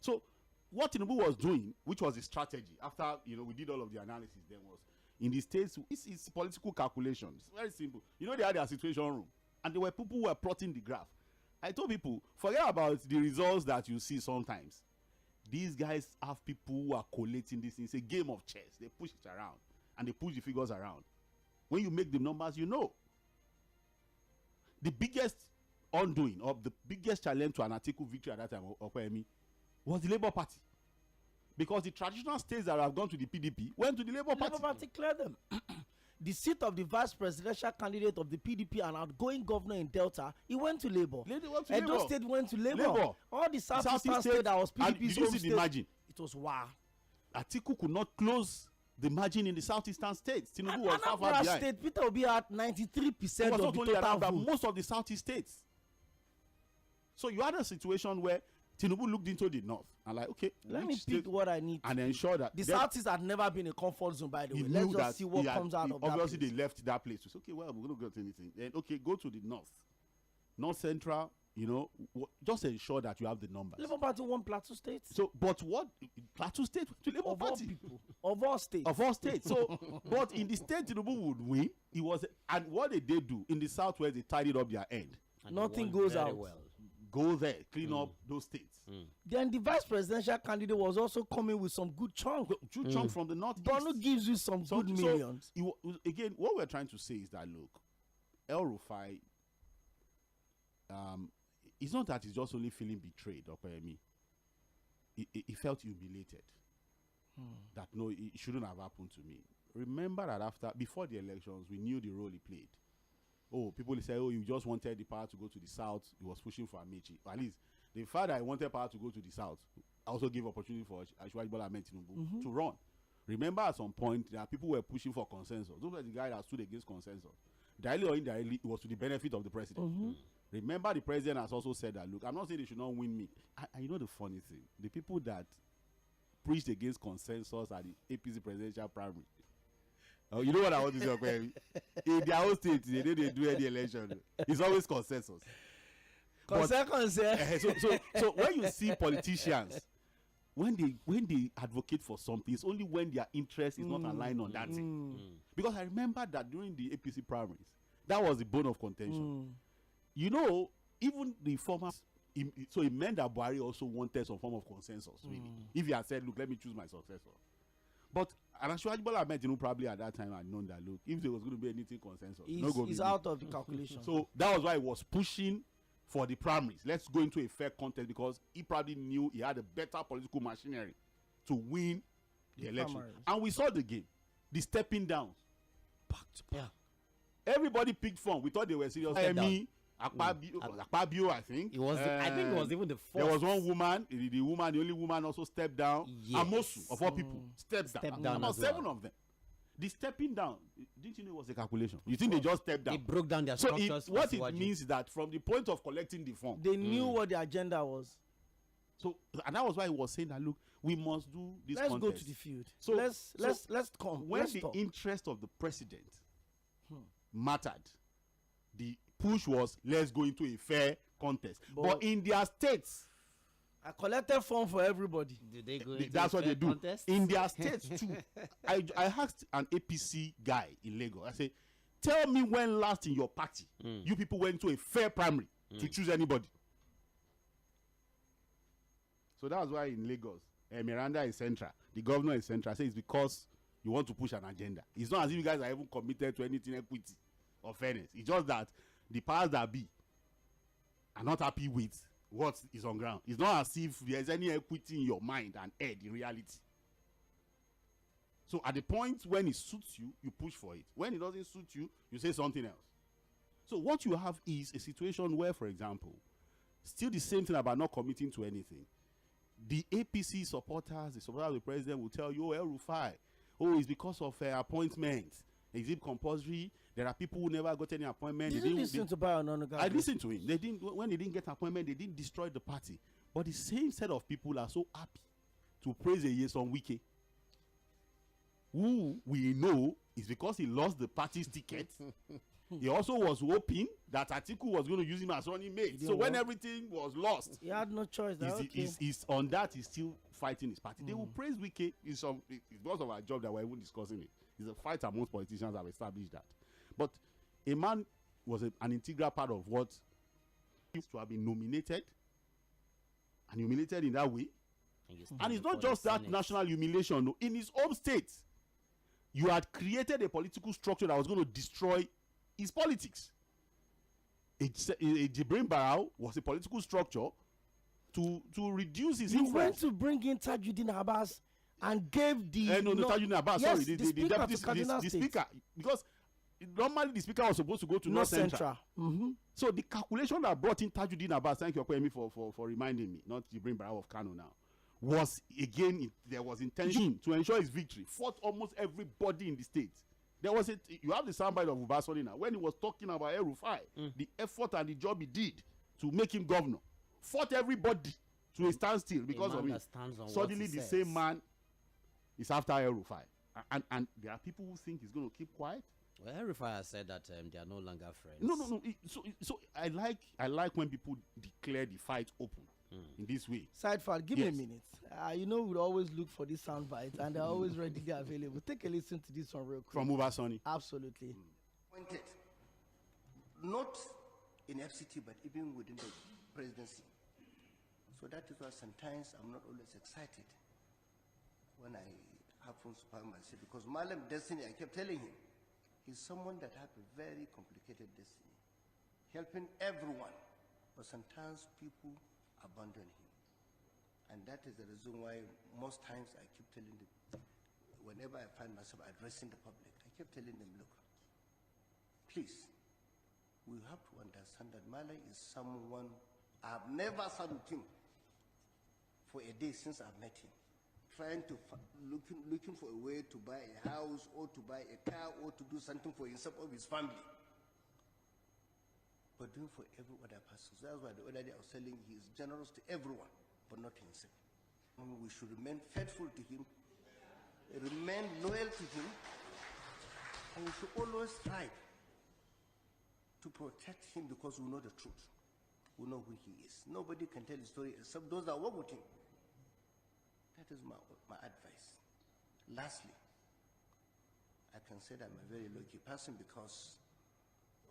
So what Tinubu was doing, which was a strategy, after we did all of the analysis, then was in the states, it's political calculation. It's very simple. They had their situation room, and there were people who were plotting the graph. I told people, forget about the results that you see sometimes. These guys have people who are collating this. It's a game of chess. They push it around, and they push the figures around. When you make the numbers, the biggest undoing or the biggest challenge to an Atiku victory at that time, Okoyemi, was the Labour Party. Because the traditional states that have gone to the PDP went to the Labour Party. Labour Party cleared them. The seat of the vice presidential candidate of the PDP and outgoing governor in Delta, he went to Labour. Edo State went to Labour. All the Southeastern state that was PDP's home state, margin? It was wow. Atiku could not close the margin in the Southeastern states. Tinubu was far behind. State, Peter Obi had 93% of the total vote. Most of the Southeast states. So you had a situation where Tinubu looked into the north and like, okay, let me pick what I need and ensure that the Southeast had never been a comfort zone, by the way. Let's just see what comes out of that. Obviously, they left that place. So, okay, well, we're going to go to anything. Then, okay, go to the north central. Just ensure that you have the numbers. Labour Party won Plateau State. So, but what Plateau State to Labour Party of all states. Of all states. So, but in the state Tinubu would win. And what they did do in the Southwest, they tidied up their end. And nothing goes out. Well. Go there, clean up those states. Then the vice presidential candidate was also coming with some good chunk. Good chunk from the north. Bono gives you some good millions. Again, what we're trying to say is that look, El-Rufai, it's not that he's just only feeling betrayed, he felt humiliated. That no, it shouldn't have happened to me. Remember that before the elections, we knew the role he played. Oh, people say, oh, you just wanted the power to go to the south. He was pushing for Amechi. At least the fact that I wanted power to go to the south also gave opportunity for ᴏᴜᴜ to run. Remember, at some point, there are people who were pushing for consensus. Those were the guys that stood against consensus. Directly or indirectly, it was to the benefit of the president. Remember, the president has also said that, look, I'm not saying they should not win me. You know the funny thing? The people that preached against consensus at the APC presidential primary, oh, you know what I want to say, in their own state, they do any election. It's always consensus. So when you see politicians, when they advocate for something, it's only when their interest is not aligned on that thing. Because I remember that during the APC primaries, that was the bone of contention. Even the former, so it meant that Buhari also wanted some form of consensus, really. If he had said, look, let me choose my successor. But Asuwaju probably at that time had known that, look, if there was going to be anything consensus, he's out of the calculation. So that was why he was pushing for the primaries. Let's go into a fair contest, because he probably knew he had a better political machinery to win the election. Primaries. And we saw the game, the stepping down. Everybody picked fun. We thought they were serious. Akpabio, I think. I think it was even the fourth. There was one woman, the only woman also stepped down. Yes. Amosu, of all people, stepped down. About 7 of them. The stepping down, didn't you know it was a calculation? You think they just stepped down? It broke down their structures. So what it means is that from the point of collecting the fund, they knew what the agenda was. So, and that was why he was saying that, look, we must do this Let's contest. Go to the field. So let's come. When the interest of the president mattered, the push was, let's go into a fair contest. But in their states, I collected funds for everybody. Did they go into that's what they do. Contest? In their states too. I asked an APC guy in Lagos, I said, tell me when last in your party you people went to a fair primary to choose anybody. So that's why in Lagos, Miranda is central, the governor is central. I say it's because you want to push an agenda. It's not as if you guys are even committed to anything equity or fairness. It's just that the powers that be are not happy with what is on ground. It's not as if there's any equity in your mind and head in reality. So at the point when it suits you, you push for it. When it doesn't suit you, you say something else. So what you have is a situation where, for example, Still the same thing about not committing to anything. The APC supporters, the supporters of the president will tell you, oh, El-Rufai, oh, it's because of appointment. Is it compulsory? There are people who never got any appointment. Did you listen to Bayo? I listened to him. When they didn't get appointment, they didn't destroy the party. But the same set of people are so happy to praise Yᴏᴜᴛ, who we know is because he lost the party's ticket. He also was hoping that Atiku was going to use him as running mate. So when everything was lost, he had no choice. He's on that. He's still fighting his party. They will praise Wike. It's because of our job that we're even discussing it. It's a fight amongst politicians that have established that. But a man was an integral part of what used to have been nominated and humiliated in that way. And it's not just that national humiliation. No. In his home state, you had created a political structure that was going to destroy his politics. Jibrin Barau was a political structure to reduce his influence. You went to bring in Tajuddin Abbas and gave the Tajuddin Abbas, yes, sorry, the speaker, because normally the speaker was supposed to go to North Central. So the calculation that brought in Tajuddin Abbas, thank you Okoyemi for reminding me, not Jibrin Barau of Kano now, was again there was intention to ensure his victory. Fought almost everybody in the state. There was you have the soundbite of Ubasoni now when he was talking about El-Rufai, the effort and the job he did to make him governor. Fought everybody to a standstill because of him. Suddenly the same man is after El-Rufai. And there are people who think he's going to keep quiet. Well, El-Rufai has said that they are no longer friends. No. So I like when people declare the fight open in this way. Sidefall, give me a minute. We always look for this sound bites and they're always readily available. Take a listen to this one real quick. From Ubasoni. Absolutely. Pointed, not in FCT, but even within the presidency. So that is why sometimes I'm not always excited when I happen to find myself, because Malam Destiny, I kept telling him, he's someone that has a very complicated destiny, helping everyone, but sometimes people abandon him. And that is the reason why most times I keep telling them, whenever I find myself addressing the public, I keep telling them, look, please, we have to understand that Malay is someone, I've never sat with him for a day since I've met him, trying to, looking for a way to buy a house or to buy a car or to do something for himself or his family. But doing for every other person. So that's why the other day I was telling you, he is generous to everyone, but not himself. We should remain faithful to him, remain loyal to him, and we should always strive to protect him because we know the truth. We know who he is. Nobody can tell the story except those that work with him. That is my advice. Lastly, I can say that I'm a very lucky person because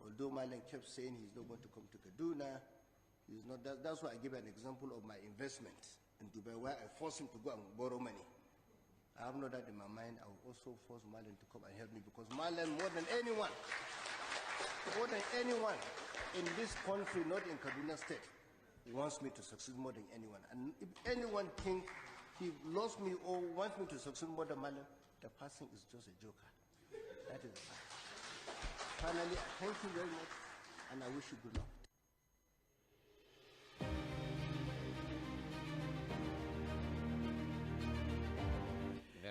although Marlon kept saying he's not going to come to Kaduna, he's not. That's why I give an example of my investment in Dubai, where I forced him to go and borrow money. I have no doubt in my mind I will also force Marlon to come and help me, because Marlon, more than anyone in this country, not in Kaduna State, wants me to succeed more than anyone. And if anyone thinks he lost me or wants me to succeed more than Marlon, the person is just a joker. That is the fact. Finally, I thank you very much, and I wish you good luck.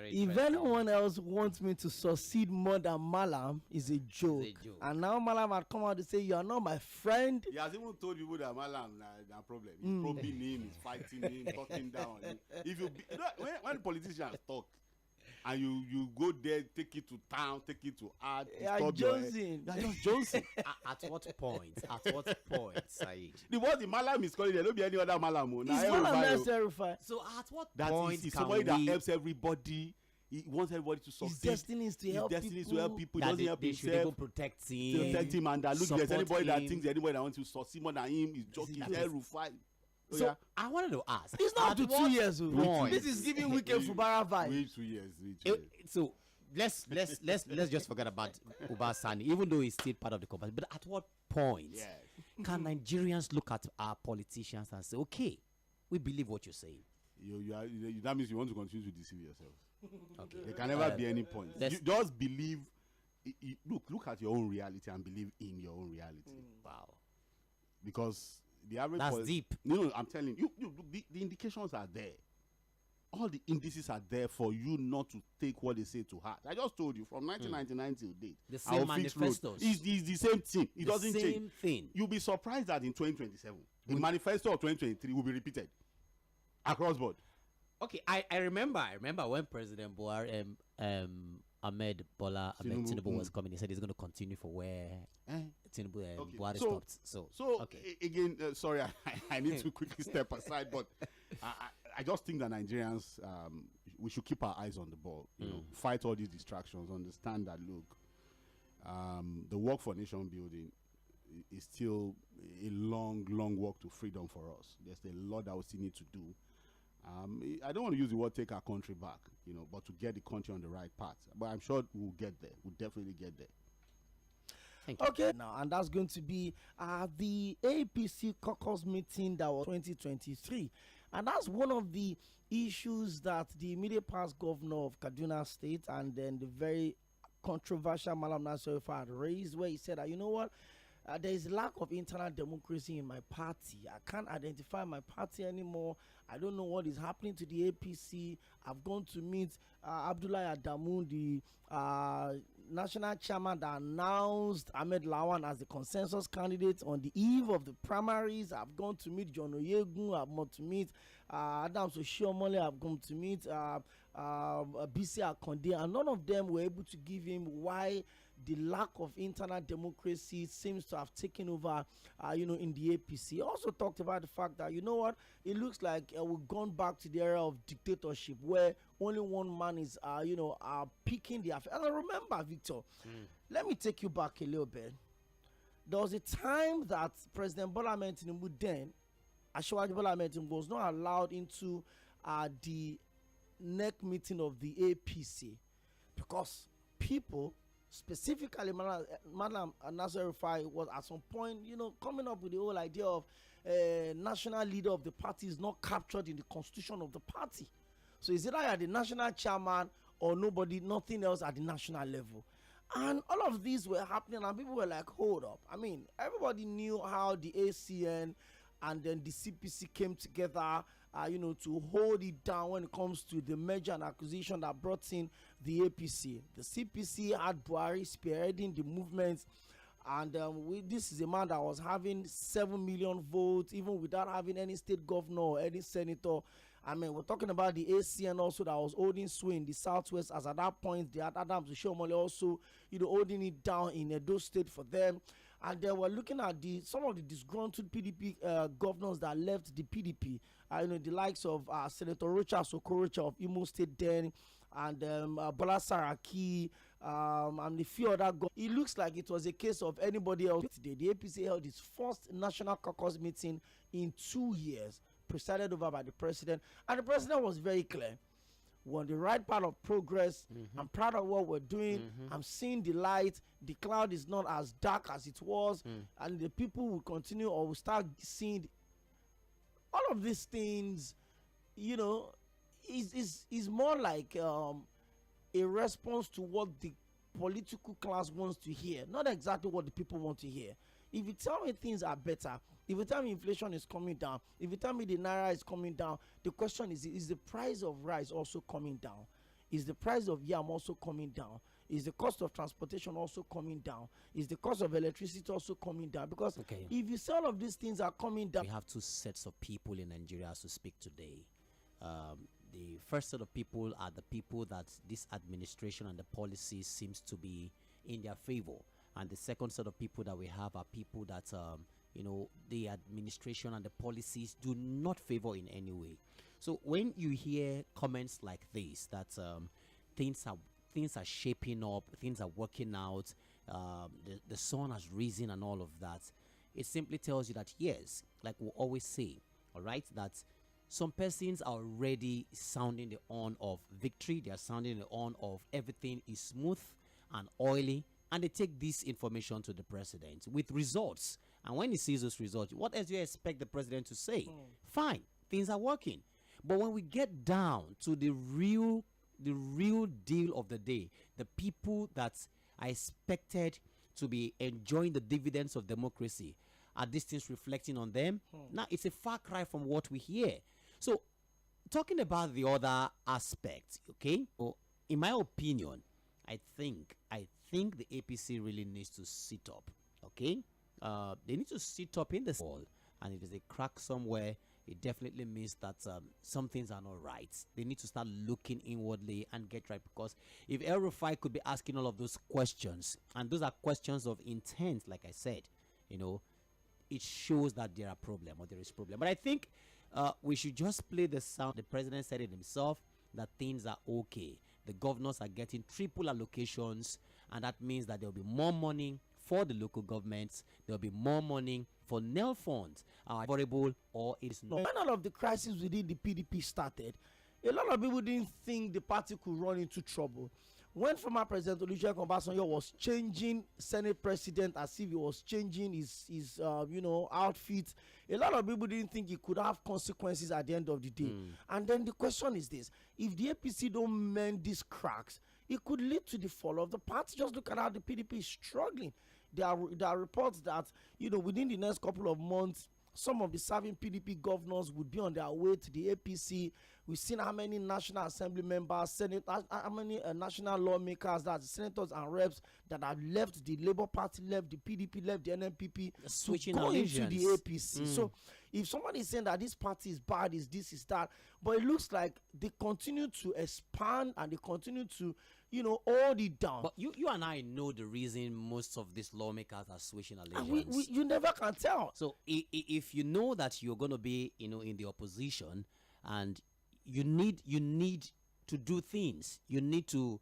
If anyone else wants me to succeed more than Malam, is a joke. And now Malam had come out to say, you are not my friend. He has even told people that Malam is a problem. He's probing him, he's fighting him, talking down. If when politicians talk, and you go there, take it to town, take it to art. You're jonesing. You're just jonesing. At what point? At what point, Said? The word the Malam is calling, there don't be any other Malam. It's Malam that's terrified. So at what that point is somebody that helps everybody. He wants everybody to succeed. His destiny is to help people. His destiny is to help people. He doesn't help they himself. should even protect him. Protect him, and that look, there's anybody him. that thinks anybody that wants to succeed more than him is joking. El-Rufai. So I wanted to ask. It's not up to 2 years. This is giving Wike Fubara vibe. Wait 2 years. So let's just forget about Ubasani, even though he's still part of the company. But at what point can Nigerians look at our politicians and say, okay, we believe what you're saying? That means you want to continue to deceive yourself. Okay. There can never be any point. You just believe. Look at your own reality and believe in your own reality. Wow. Because the average. That's deep. No, I'm telling you, the indications are there. All the indices are there for you not to take what they say to heart. I just told you from 1999 till date. The same manifestos. It's the same thing. It doesn't change. The same thing. You'll be surprised that in 2027, the manifesto of 2023 will be repeated across board. Okay, I remember when President Buhari Ahmed Tinubu was coming. He said he's going to continue for where Tinubu Buhari stopped. So okay. Again, sorry, I need to quickly step aside, but I just think that Nigerians, we should keep our eyes on the ball. You know, fight all these distractions. Understand that look, the work for nation building is still a long walk to freedom for us. There's a lot that we still need to do. I don't want to use the word take our country back, you know, but to get the country on the right path. But I'm sure we'll get there. We'll definitely get there. Thank you. Okay, now, and that's going to be the APC caucus meeting that was 2023. And that's one of the issues that the immediate past governor of Kaduna State and then the very controversial Malam Nasir had raised, where he said that, you know what, there is lack of internal democracy in my party. I can't identify my party anymore. I don't know what is happening to the APC. I've gone to meet Abdullahi Adamu, the national chairman that announced Ahmed Lawan as the consensus candidate on the eve of the primaries. I've gone to meet John Oyegun. I've gone to meet Adams Oshiomhole. I've gone to meet BC Akonde, and none of them were able to give him why the lack of internal democracy seems to have taken over, in the APC. He also talked about the fact that, you know what, it looks like we've gone back to the era of dictatorship where only one man is, picking the affair. And I remember, Victor, let me take you back a little bit. There was a time that President Bola Ahmed Tinubu then, Asiwaju Bola Ahmed Tinubu, was not allowed into the next meeting of the APC because people, specifically Madam Nasir Rufai, was at some point, coming up with the whole idea of national leader of the party is not captured in the constitution of the party. So is either you're the national chairman or nobody, nothing else at the national level. And all of these were happening and people were like, hold up. I mean, everybody knew how the ACN and then the CPC came together, to hold it down when it comes to the merger and acquisition that brought in the APC. The CPC had Buhari spearheading the movement, and this is a man that was having 7 million votes, even without having any state governor or any senator. I mean, we're talking about the ACN also that was holding sway in the Southwest, as at that point, they had Adams Oshiomhole also, holding it down in Edo State for them. And they were looking at some of the disgruntled PDP governors that left the PDP. The likes of Senator Rochas Okorocha of Imo State then, and Bola Saraki, and a few other. It looks like it was a case of anybody else today. The APC held its first national caucus meeting in 2 years, presided over by the president. And the president was very clear. We're on the right path of progress. I'm proud of what we're doing. I'm seeing the light. The cloud is not as dark as it was. And the people will continue or will start seeing all of these things, is more like a response to what the political class wants to hear, not exactly what the people want to hear. If you tell me things are better, if you tell me inflation is coming down, if you tell me the naira is coming down, the question is the price of rice also coming down? Is the price of yam also coming down? Is the cost of transportation also coming down? Is the cost of electricity also coming down? Because if you say all of these things are coming down. We have two sets of people in Nigeria to speak today. The first set of people are the people that this administration and the policy seems to be in their favor. And the second set of people that we have are people that, the administration and the policies do not favor in any way. So when you hear comments like this, that things are shaping up, things are working out, the sun has risen and all of that, it simply tells you that, yes, like we always say, all right, that some persons are already sounding the horn of victory. They are sounding the horn of everything is smooth and oily. And they take this information to the president with results. And when he sees those results, what else do you expect the president to say? Fine, things are working. But when we get down to the real deal of the day, the people that are expected to be enjoying the dividends of democracy Are these things reflecting on them? Now, it's a far cry from what we hear. So, talking about the other aspects, okay? Well, in my opinion, I think the APC really needs to sit up, okay? They need to sit up in the wall, and if there's a crack somewhere, it definitely means that some things are not right. They need to start looking inwardly and get right, because if El-Rufai could be asking all of those questions, and those are questions of intent, like I said, you know, it shows that there are problem or there is problem. But I think we should just play the sound. The president said it himself that things are okay. The governors are getting triple allocations, and that means that there will be more money for the local governments. There will be more money for NEL funds. Affordable or it is not. When all of the crisis within the PDP started, a lot of people didn't think the party could run into trouble. When former President Olusegun Obasanjo was changing Senate President as if he was changing his outfit, a lot of people didn't think it could have consequences at the end of the day. And then the question is this: if the APC don't mend these cracks, it could lead to the fall of the party. Just look at how the PDP is struggling. There are reports that, you know, within the next couple of months, some of the serving PDP governors would be on their way to the APC. We've seen how many National Assembly members, how many national lawmakers, that's senators and reps, that have left the Labour Party, left the PDP, left the NNPP, switching to go into allegiance. the APC. So if somebody is saying that this party is bad, is this, is that, but it looks like they continue to expand and they continue to, you know, hold it down. But you and I know the reason most of these lawmakers are switching And allegiance. you never can tell. So if you know that you're going to be, you know, in the opposition, and you need to do things, you need to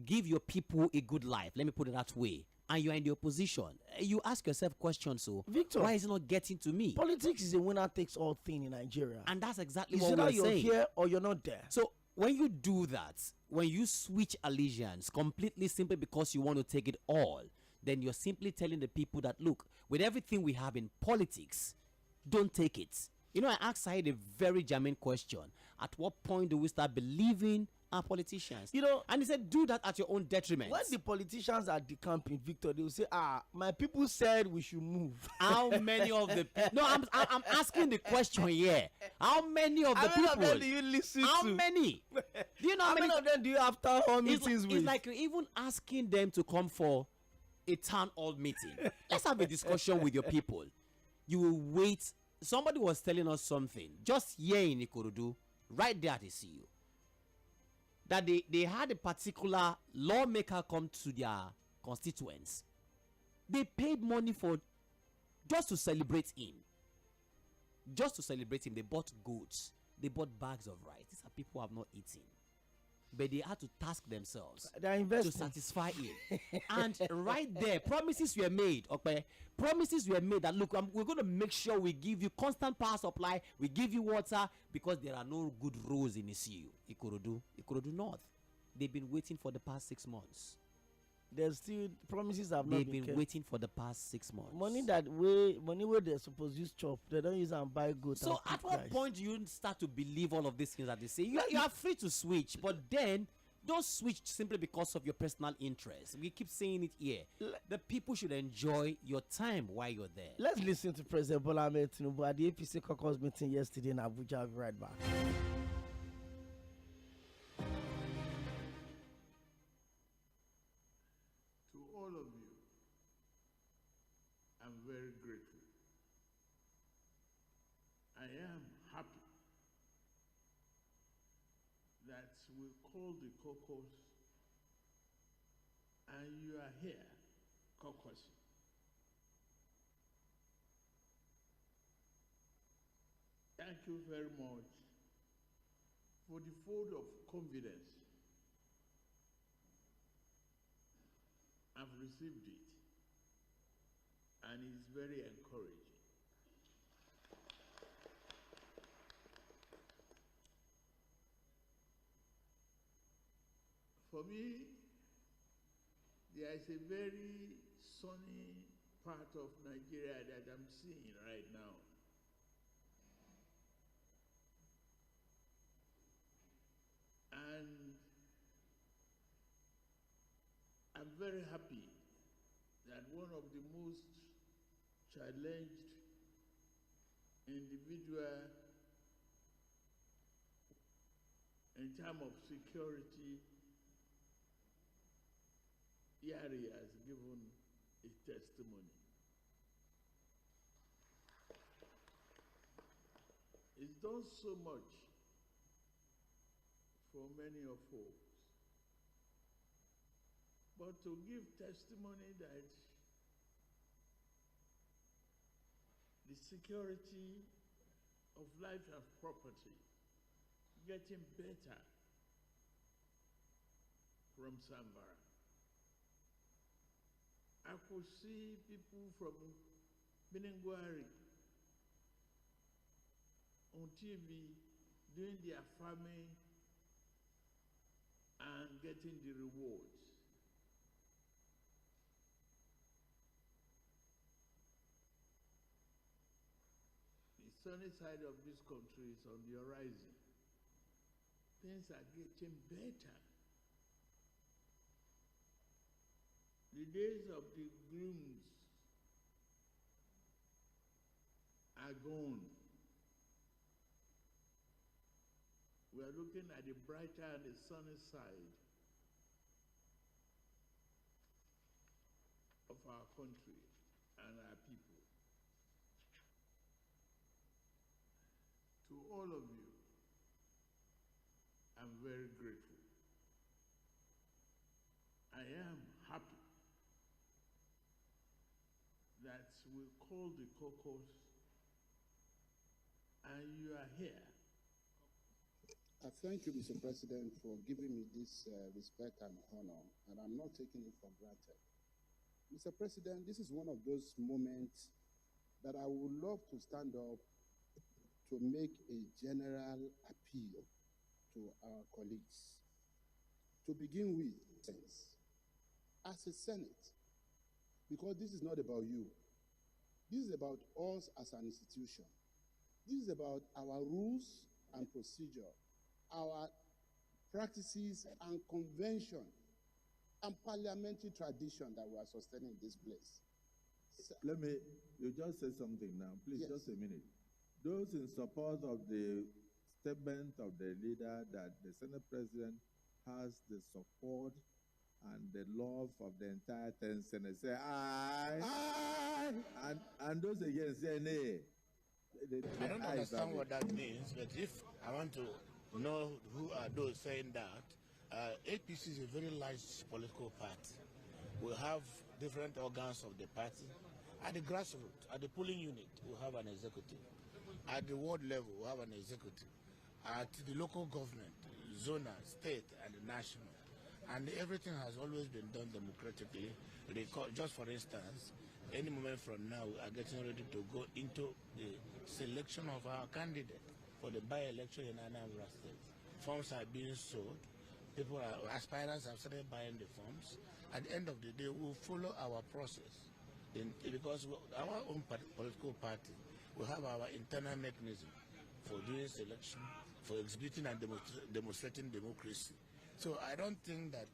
give your people a good life. Let me put it that way. And you're in the opposition, you ask yourself questions. So, Victor, why is it not getting to me? Politics is a winner takes all thing in Nigeria. And that's exactly It's what either we're you're saying. here or you're not there. So when you do that, when you switch allegiance completely simply because you want to take it all, then you're simply telling the people that, look, with everything we have in politics, don't take it. You know, I asked Said a very germane question. At what point do we start believing our politicians? You know, and he said, do that at your own detriment. when the politicians are decamping, Victor, they will say, my people said we should move. How many of the people? No, I'm asking the question here. How many of the people? How many of them do you listen How to? many? Do you know How many of them do you have town hall meetings with? It's like you're even asking them to come for a town hall meeting. Let's have a discussion with your people. You will wait. Somebody was telling us something just here in Ikorodu, right there at the CU, that they had a particular lawmaker come to their constituents. They paid money for just to celebrate him. Just to celebrate him, they bought goods. They bought bags of rice. These are people who have not eaten. But they had to task themselves to satisfy him. And right there, promises were made. Okay, promises were made that, look, we're going to make sure we give you constant power supply, we give you water, because there are no good roads in ECU. Ikorodu North. They've been waiting for the past 6 months. There's still promises have not They've been been kept. waiting for the past 6 months. Money where they're supposed to use chop, they don't use and buy goods. So and at keep what price. point do you start to believe all of these things that they say? You are free to switch, but then don't switch simply because of your personal interest. We keep saying it here. The people should enjoy your time while you're there. Let's listen to President Bola Ahmed Tinubu at the APC caucus meeting yesterday in Abuja. I'll be right back. To all of you, I'm very grateful. I am happy that we called the caucus and you are here caucusing. Thank you very much for the vote of confidence. I've received it, and it's very encouraging. For me, there is a very sunny part of Nigeria that I'm seeing right now. And I'm very happy that one of the most challenged individual in terms of security Yari has given a testimony. It's done so much for many of us. But to give testimony that the security of life and property getting better from Sambara. I could see people from Benengwari on TV doing their farming and getting the rewards. The sunny side of this country is on the horizon. Things are getting better. The days of the glooms are gone. We are looking at the brighter and the sunny side of our country and our people. To all of you, I'm very grateful. I am happy that we called the caucus and you are here. I thank you, Mr. President, for giving me this respect and honor, and I'm not taking it for granted. Mr. President, this is one of those moments that I would love to stand up to make a general appeal to our colleagues. To begin with, as a Senate, because this is not about you. This is about us as an institution. This is about our rules and procedure, our practices and convention, and parliamentary tradition that we are sustaining in this place. You just said something now. Please, Yes. just a minute. Those in support of the statement of the leader that the Senate President has the support and the love of the entire 10 Senate, say aye. Aye. And those against say nay. I don't understand what that means, but if I want to know who are those saying that, APC is a very large political party. We have different organs of the party. At the grassroots, at the polling unit, we have an executive. At the ward level, we have an executive. At the local government, zonal, state, and national. And everything has always been done democratically. Just for instance, any moment from now, we are getting ready to go into the selection of our candidate for the by-election in Anambra State. Forms are being sold. Aspirants have started buying the forms. At the end of the day, we'll follow our process. Because our own political party, we have our internal mechanism for doing selection, for exhibiting and demonstrating democracy. So I don't think that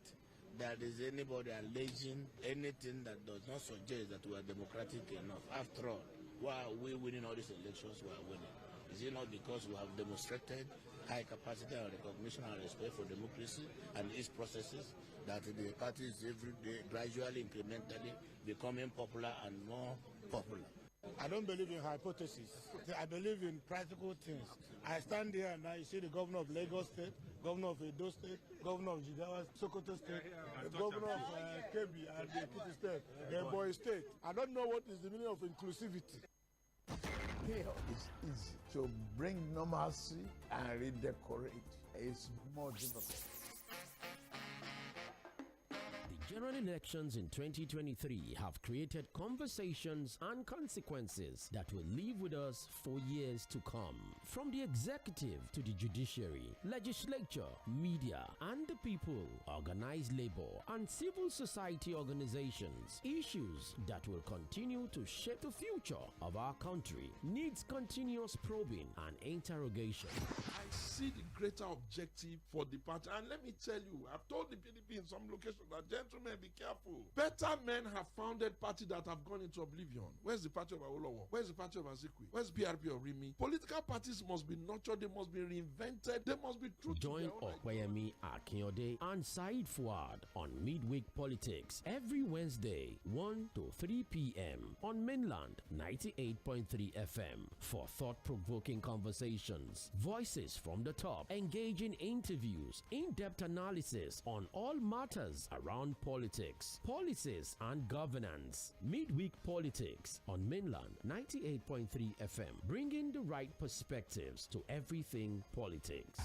there is anybody alleging anything that does not suggest that we are democratic enough. After all, why are we winning all these elections? We are winning. Is it not because we have demonstrated high capacity and recognition and respect for democracy and its processes that the party is every day gradually, incrementally becoming popular and more popular? I don't believe in hypotheses. I believe in practical things. I stand here and now you see the governor of Lagos State, governor of Edo State, governor of Jigawa, Sokoto State, the governor of Kebbi and the Ekiti State, the Ebonyi State. I don't know what is the meaning of inclusivity. Here is easy to bring normalcy and redecorate. It's more difficult. The general elections in 2023 have created conversations and consequences that will live with us for years to come. From the executive to the judiciary, legislature, media, and the people, organized labor, and civil society organizations, issues that will continue to shape the future of our country needs continuous probing and interrogation. I see the greater objective for the party. And let me tell you, I've told the PDP in some locations that, gentlemen, gentlemen, be careful. Better men have founded parties that have gone into oblivion. Where's the party of Awolowo? Where's the party of Azikwe? Where's PRP of Rimi? Political parties must be nurtured. They must be reinvented. They must be true Join to their own Okoyemi Akinyode and Said Fuad on Midweek Politics every Wednesday, 1 to 3 p.m. on Mainland 98.3 FM for thought-provoking conversations, voices from the top, engaging interviews, in-depth analysis on all matters around politics, policies, and governance. Midweek Politics on Mainland 98.3 FM, bringing the right perspectives to everything politics.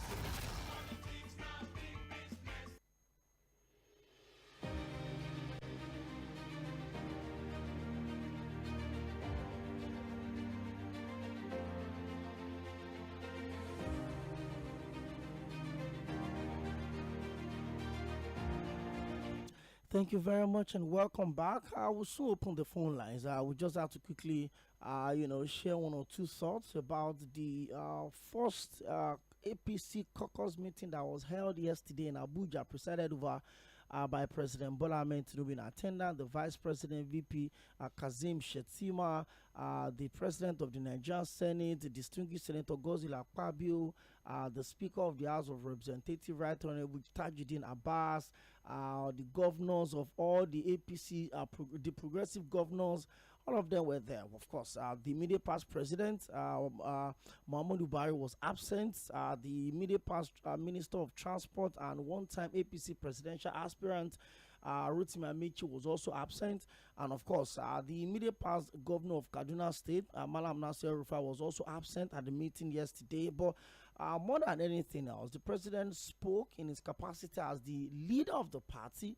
Thank you very much and welcome back. I will soon open the phone lines. I will just have to quickly, share one or two thoughts about the first APC caucus meeting that was held yesterday in Abuja, presided over by President Bola Ahmed Tinubu in attendance, the Vice President VP Kazim Shettima, the President of the Nigerian Senate, the distinguished Senator Godswill Akpabio, the Speaker of the House of Representatives, Right Honorable Tajuddin Abbas, the governors of all the APC, the progressive governors. All of them were there, of course. The immediate past president, Muhammadu Buhari, was absent. The immediate past Minister of Transport and one-time APC presidential aspirant, Rotimi Amechi, was also absent. And of course, the immediate past governor of Kaduna State, Malam Nasir El-Rufai, was also absent at the meeting yesterday. But more than anything else, the president spoke in his capacity as the leader of the party.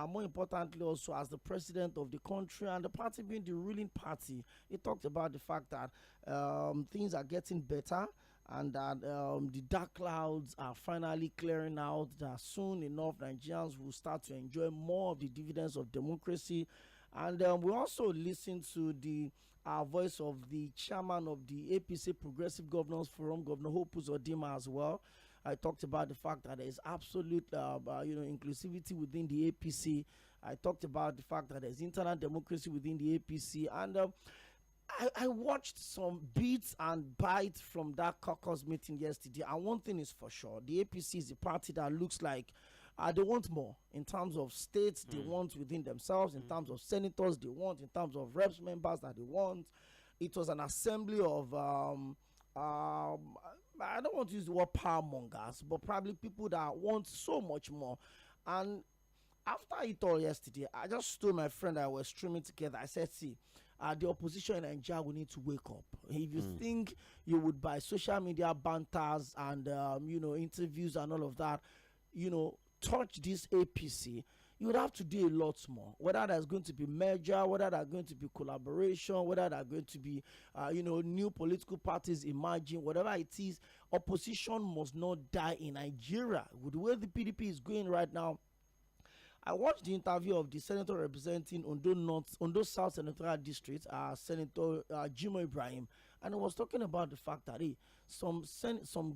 More importantly, also as the president of the country and the party being the ruling party. He talked about the fact that things are getting better and that the dark clouds are finally clearing out, that soon enough Nigerians will start to enjoy more of the dividends of democracy. And we also listened to the voice of the chairman of the APC Progressive Governors Forum, Governor Hope Uzodinma, as well. I talked about the fact that there is absolute, inclusivity within the APC. I talked about the fact that there's internal democracy within the APC. And I watched some bits and bites from that caucus meeting yesterday. And one thing is for sure, the APC is a party that looks like they want more in terms of states they want within themselves, in terms of senators they want, in terms of reps members that they want. It was an assembly of I don't want to use the word power mongers, but probably people that want so much more. And after it all yesterday, I just told my friend I was streaming together. I said, see, the opposition in Nigeria will need to wake up. If you think you would, by social media banters and interviews and all of that, touch this APC, you would have to do a lot more. Whether there's going to be merger, whether there's going to be collaboration, whether there's going to be, new political parties emerging, whatever it is, opposition must not die in Nigeria. With the way the PDP is going right now, I watched the interview of the senator representing Ondo South Senatorial District, Senator Jimoh Ibrahim, and he was talking about the fact that some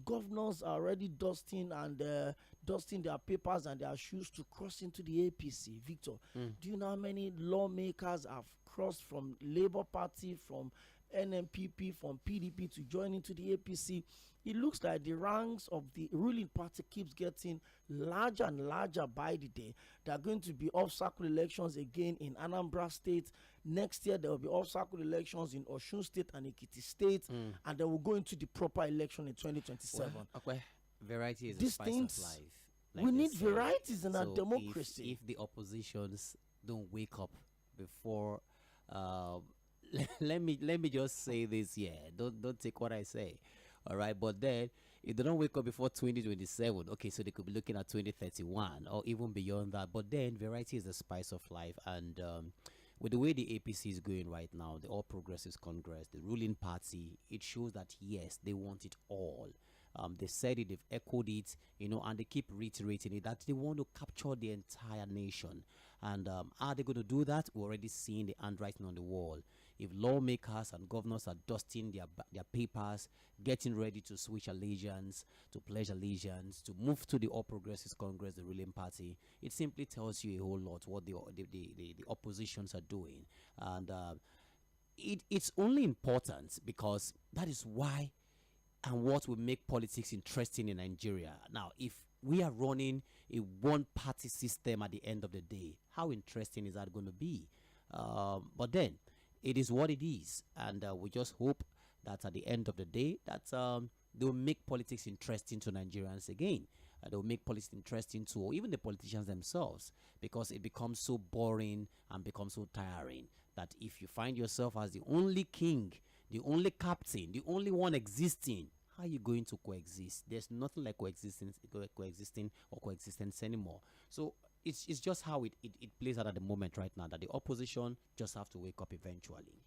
governors are already dusting their papers and their shoes to cross into the APC. Victor, do you know how many lawmakers have crossed from Labour Party, from NMPP, from PDP to join into the APC? It looks like the ranks of the ruling party keeps getting larger and larger by the day. There are going to be off-cycle elections again in Anambra State. Next year, there will be off-cycle elections in Osun State and Ekiti State. And then we'll go into the proper election in 2027. Well, variety is the spice of life. We need varieties in our democracy. If the oppositions don't wake up before... let me just say this here. Don't take what I say. All right, but then if they don't wake up before 2027, okay, so they could be looking at 2031 or even beyond that. But then variety is the spice of life, and with the way the APC is going right now, the All Progressives Congress, the ruling party, it shows that yes, they want it all. They said it, they've echoed it, and they keep reiterating it, that they want to capture the entire nation. And are they going to do that? We're already seeing the handwriting on the wall. If lawmakers and governors are dusting their papers, getting ready to switch allegiance, to pledge allegiance, to move to the All Progressives Congress, the ruling party, it simply tells you a whole lot what the oppositions are doing. And it's only important because that is why and what will make politics interesting in Nigeria. Now, if we are running a one-party system at the end of the day, how interesting is that going to be? But then, it is what it is, and we just hope that at the end of the day, that they will make politics interesting to Nigerians again. They will make politics interesting to even the politicians themselves, because it becomes so boring and becomes so tiring that if you find yourself as the only king, the only captain, the only one existing, how are you going to coexist? There's nothing like coexisting or coexistence anymore. So it's just how it plays out at the moment right now, that the opposition just have to wake up eventually.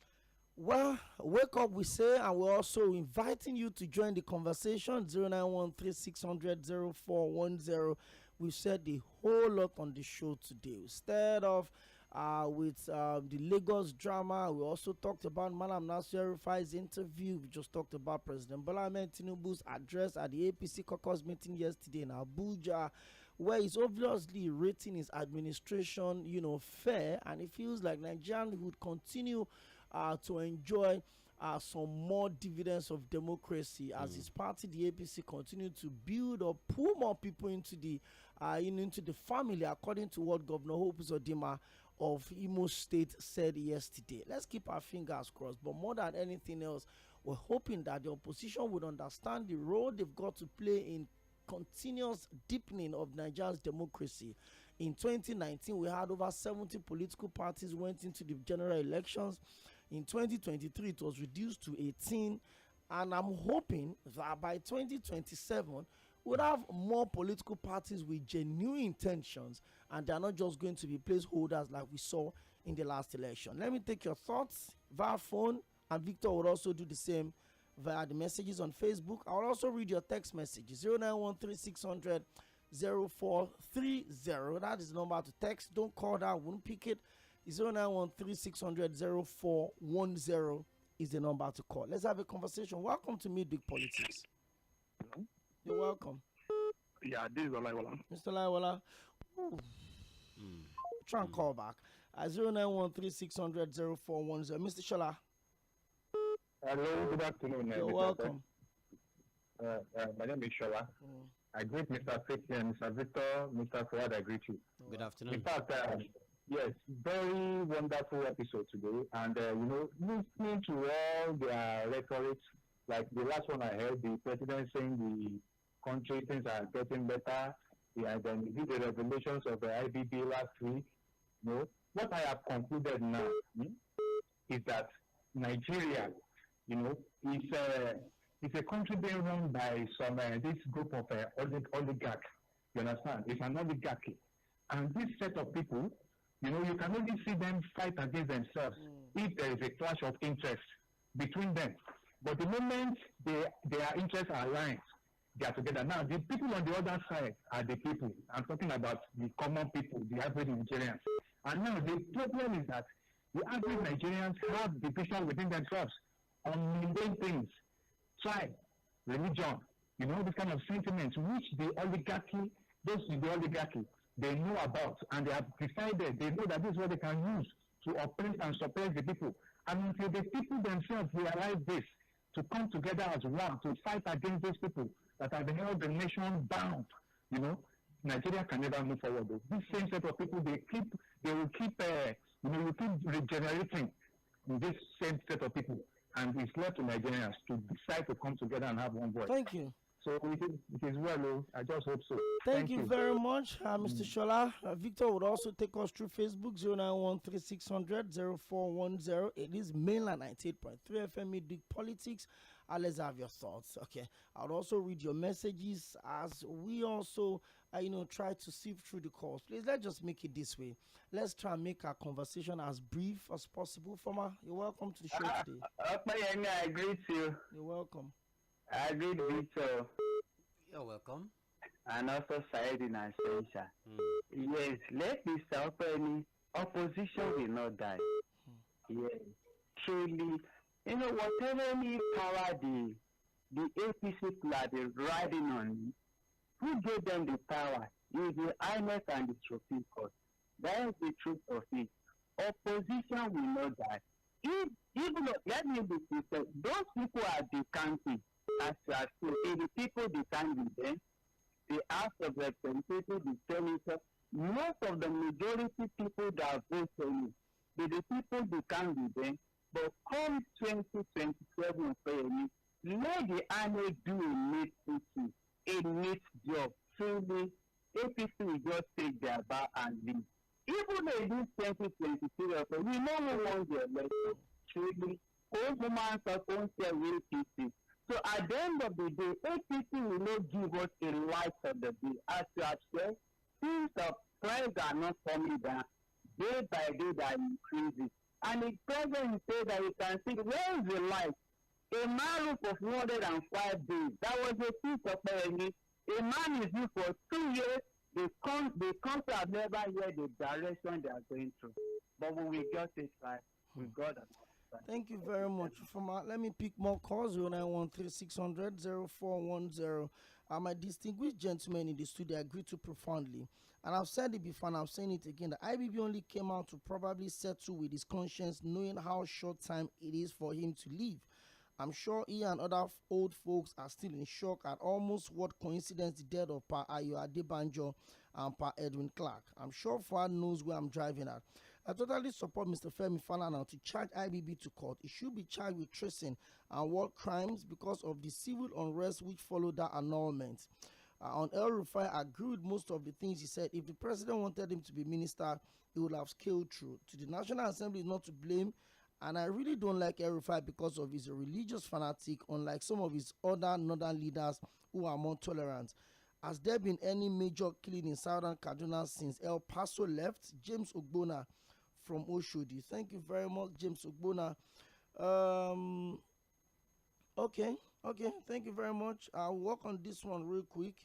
Well, wake up, we say, and we're also inviting you to join the conversation. 0913-600-0410. We've said the whole lot on the show today. We started off with the Lagos drama. We also talked about Malam Nasir Rufai's interview. We just talked about President Bola Ahmed Tinubu's address at the APC caucus meeting yesterday in Abuja, where he's obviously rating his administration, fair, and it feels like Nigerians would continue to enjoy some more dividends of democracy as his party, the APC, continue to build or pull more people into the family, according to what Governor Hope Uzodinma of Imo State said yesterday. Let's keep our fingers crossed, but more than anything else, we're hoping that the opposition would understand the role they've got to play in continuous deepening of Nigeria's democracy. In 2019, we had over 70 political parties went into the general elections. In 2023, it was reduced to 18, and I'm hoping that by 2027, we'll have more political parties with genuine intentions, and they're not just going to be placeholders like we saw in the last election. Let me take your thoughts via phone, and Victor will also do the same via the messages on Facebook. I'll also read your text messages. 0913-600-0430. That is the number to text. Don't call that, won't pick it. 0913-600-0410 is the number to call. Let's have a conversation. Welcome to Midweek Politics. Hello? You're welcome. Yeah, this is Olaiwola. Mr. Olaiwola, try and call back. 0913-600-0410. Mr. Shola. Hello, good afternoon. You're welcome. My name is Shola. I greet Mr. Fiki and Mr. Victor, Mr. Fuad, I greet you. Good afternoon. In fact, yes, very wonderful episode today. And, listening to all their rhetoric, like the last one I heard, the president saying the country things are getting better. And then he did the revelations of the IBB last week. What I have concluded now is that Nigeria, it's a country being run by this group of oligarchs. You understand? It's an oligarchy. And this set of people, you can only see them fight against themselves if there is a clash of interest between them. But the moment their interests are aligned, they are together. Now, the people on the other side are the people. I'm talking about the common people, the average Nigerians. And now the problem is that the average Nigerians have division within themselves on mundane things, tribe, religion, this kind of sentiments, which the oligarchy, those in the oligarchy, they know about, and they have decided, they know that this is what they can use to oppress and suppress the people. And until the people themselves realize this, to come together as one, to fight against those people that have held the nation bound, Nigeria can never move forward. This same set of people, they will keep regenerating this same set of people. And it's left to Nigerians to decide to come together and have one voice. Thank you. So it is well, I just hope so. Thank you very much, Mr. Shola. Victor would also take us through Facebook, 0913-600-0410. It is mainland 98.3 FM Midweek Politics. Let's have your thoughts. Okay. I'll also read your messages as we also, try to sift through the calls. Please, let's just make it this way. Let's try and make our conversation as brief as possible. Foma, you're welcome to the show today. I agree to you. You're welcome. I agree with Victor. You're welcome. and also Iɪrsᴛ. Yes, let me start any opposition will not die. Yes, truly, you know, whatever any power the APC people are riding on, who gave them the power? Is the INEC and the Supreme Court. That is the truth of it. Opposition will not die. Even let me be sincere, those people are decanting, as you have seen, if the people decant with them, the House of Representatives, the Senators, most of the majority people that vote for you, the people decant with them, but come 2027 for you, let the army do a neat job. Truly, APC will just take their bar and leave. Even though it is 2023, we know who won the election. Truly, APC. So at the end of the day, APC will not give us a light of the day. As you have said, things of price are not coming down. Day by day, they are increasing. And the president said that you can see, where is the light? A man for 105 days. That was a piece of enemy. A man is due for 2 years. The country have never heard the direction they are going through. But when we got it right, we got it. Thank you very much. Let me pick more calls. 0913-600-0410. My distinguished gentlemen in the studio agree to profoundly. And I've said it before and I'm saying it again. The IBB only came out to probably settle with his conscience, knowing how short time it is for him to leave. I'm sure he and other old folks are still in shock at almost what coincidence the death of Pa Ayo Adebanjo and Pa Edwin Clark. I'm sure Fuad knows where I'm driving at. I totally support Mr. Femi Falana to charge IBB to court. He should be charged with treason and war crimes because of the civil unrest which followed that annulment. On El Rufai, I agree with most of the things he said. If the president wanted him to be minister, he would have scaled through. To the National Assembly is not to blame. And I really don't like El Rufai because of his religious fanatic, unlike some of his other northern leaders who are more tolerant. Has there been any major killing in southern Kaduna since El Paso left? James Ogbona from Oshodi. Thank you very much, James Ogbona. Okay. Thank you very much. I'll work on this one real quick.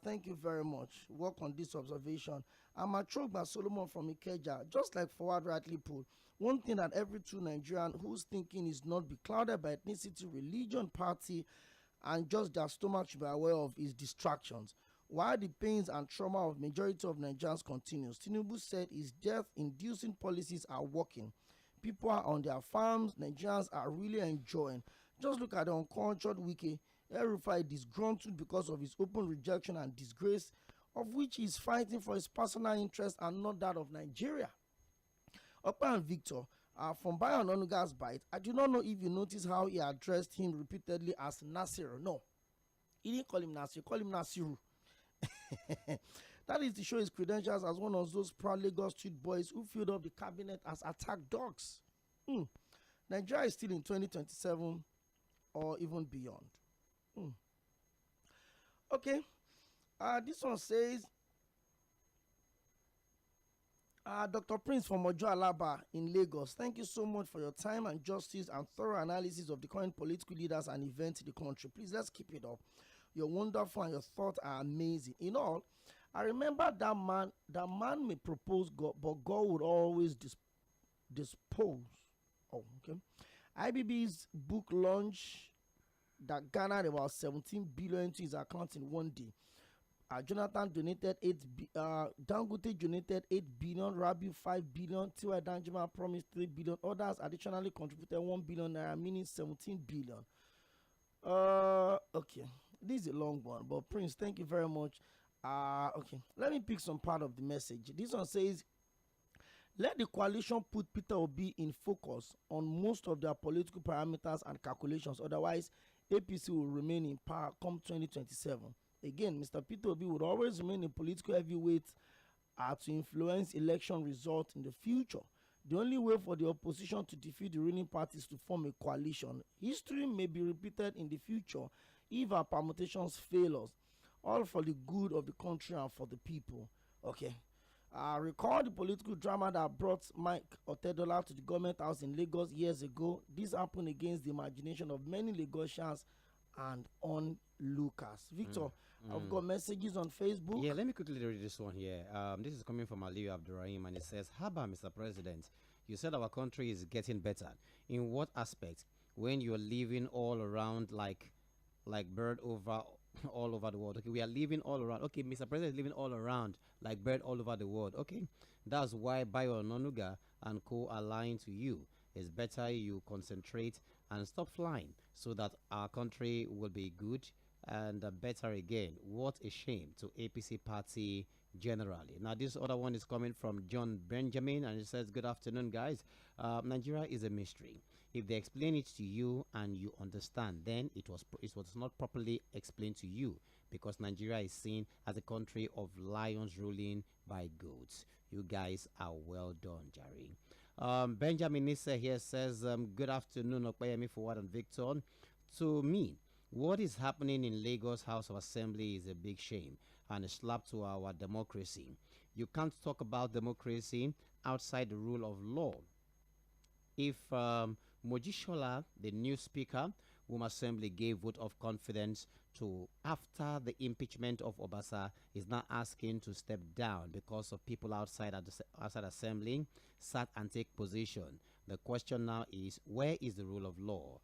Thank you very much. Work on this observation. I'm Atrogba Solomon from Ikeja. Just like Forward rightly put, one thing that every true Nigerian whose thinking is not be clouded by ethnicity, religion, party, and just their stomach should be aware of is distractions. While the pains and trauma of majority of Nigerians continues, Tinubu said his death-inducing policies are working. People are on their farms. Nigerians are really enjoying. Just look at the uncultured Wike. El-Rufai disgruntled because of his open rejection and disgrace, of which he is fighting for his personal interest and not that of Nigeria. Opa and Victor, from Bayon Onuga's bite, I do not know if you notice how he addressed him repeatedly as Nasir. No, he didn't call him Nasir, call him Nasiru. That is to show his credentials as one of those proud Lagos street boys who filled up the cabinet as attack dogs. Nigeria is still in 2027 or even beyond. Okay, this one says, Dr. Prince from Ojo Alaba in Lagos, thank you so much for your time and justice and thorough analysis of the current political leaders and events in the country. Please, let's keep it up. You're wonderful and your thoughts are amazing. In all, I remember that man may propose God, but God would always dispose. Oh, okay. IBB's book launch that garnered about 17 billion to his account in one day. Jonathan donated Dangote donated 8 billion, Rabiu 5 billion, T.Y. Danjuma promised 3 billion, others additionally contributed 1 billion naira, meaning 17 billion. Okay, this is a long one, but Prince, thank you very much. Okay, let me pick some part of the message. This one says, let the coalition put Peter Obi in focus on most of their political parameters and calculations, otherwise APC will remain in power come 2027. Again, Mr. Peter Obi would always remain a political heavyweight to influence election results in the future. The only way for the opposition to defeat the ruling party is to form a coalition. History may be repeated in the future if our permutations fail us, all for the good of the country and for the people. Okay. Recall the political drama that brought Mike Otedola to the government house in Lagos years ago. This happened against the imagination of many Lagosians and Lucas. Victor, I've got messages on Facebook. Yeah, let me quickly read this one here. This is coming from Aliyu Abdurrahim, and it says, Haba, Mr. President, you said our country is getting better. In what aspect? When you're living all around like bird over all over the world. Okay, we are living all around. Okay, Mr. President is living all around like bird all over the world. Okay, that's why Bayo Nonuga and co are lying to you. It's better you concentrate and stop flying so that our country will be good and better again. What a shame to APC party generally. Now this other one is coming from John Benjamin, and it says, good afternoon, guys. Nigeria is a mystery. If they explain it to you and you understand, then it was not properly explained to you, because Nigeria is seen as a country of lions ruling by goats. You guys are well done, Jerry. Benjamin Nisse here says, good afternoon, Okoyemi Forward and Victor. To me, what is happening in Lagos House of Assembly is a big shame and a slap to our democracy. You can't talk about democracy outside the rule of law. If Mojishola, the new speaker, whom Assembly gave vote of confidence to after the impeachment of Obasa, is now asking to step down because of people outside Assembly sat and take position. The question now is, where is the rule of law?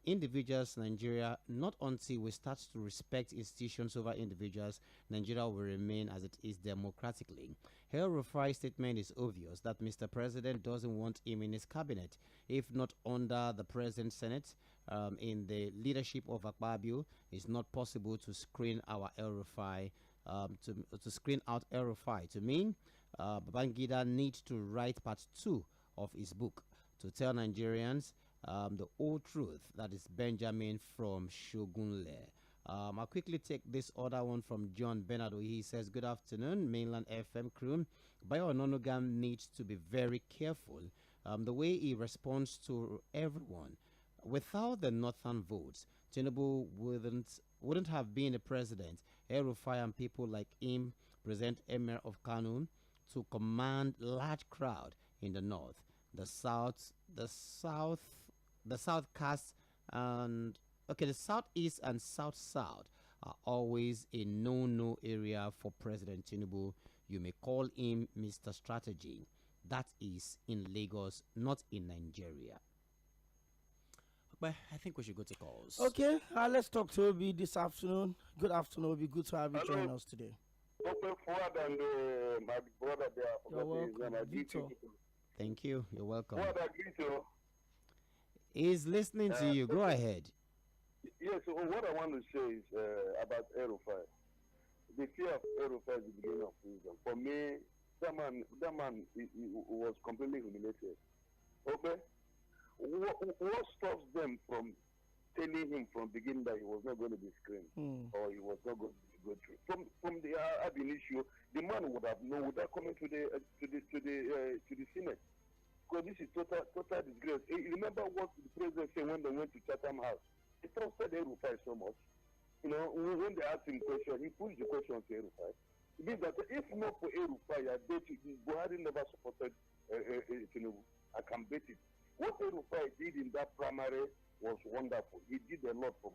Individuals, Nigeria, not until we start to respect institutions over individuals, Nigeria will remain as it is democratically. El-Rufai's statement is obvious that Mr. President doesn't want him in his cabinet. If not under the President Senate, in the leadership of Akpabio, it's not possible to screen our El-Rufai, to screen out El-Rufai. To me, Babangida needs to write part 2 of his book to tell Nigerians the whole truth. That is Benjamin from Shogunle. I'll quickly take this other one from John Bernardo. He says, good afternoon, Mainland FM crew. Bayo Ononogam needs to be very careful the way he responds to everyone. Without the northern votes, Tinubu wouldn't have been a president. El-Rufai and people like him present Emir of Kanu to command large crowd in the north. The southcast and the southeast and south are always a no area for President Tinubu. You may call him Mr. Strategy. That is in Lagos, not in Nigeria. But I think we should go to calls. Okay, let's talk to Obi this afternoon. Good afternoon, Obi. Good to have you join us today. And my brother there. You're welcome, Victor. Thank you. You're welcome. Victor. He's listening to you. Go ahead. Yes, so what I want to say is about El-Rufai. The fear of El-Rufai is the beginning of wisdom. For me, that man he was completely humiliated. Okay? What stops them from telling him from the beginning that he was not going to be screened or he was not going to go through? From the Abin issue, the man would have known without coming to the Senate. Because this is total disgrace. You remember what the president said when they went to Chatham House? He trusted El-Rufai so much. You know, when they asked him question, he pushed the question to El-Rufai. It means that if not for El-Rufai, I bet you Buhari never supported Tinubu. I can bet it. What El-Rufai did in that primary was wonderful. He did a lot for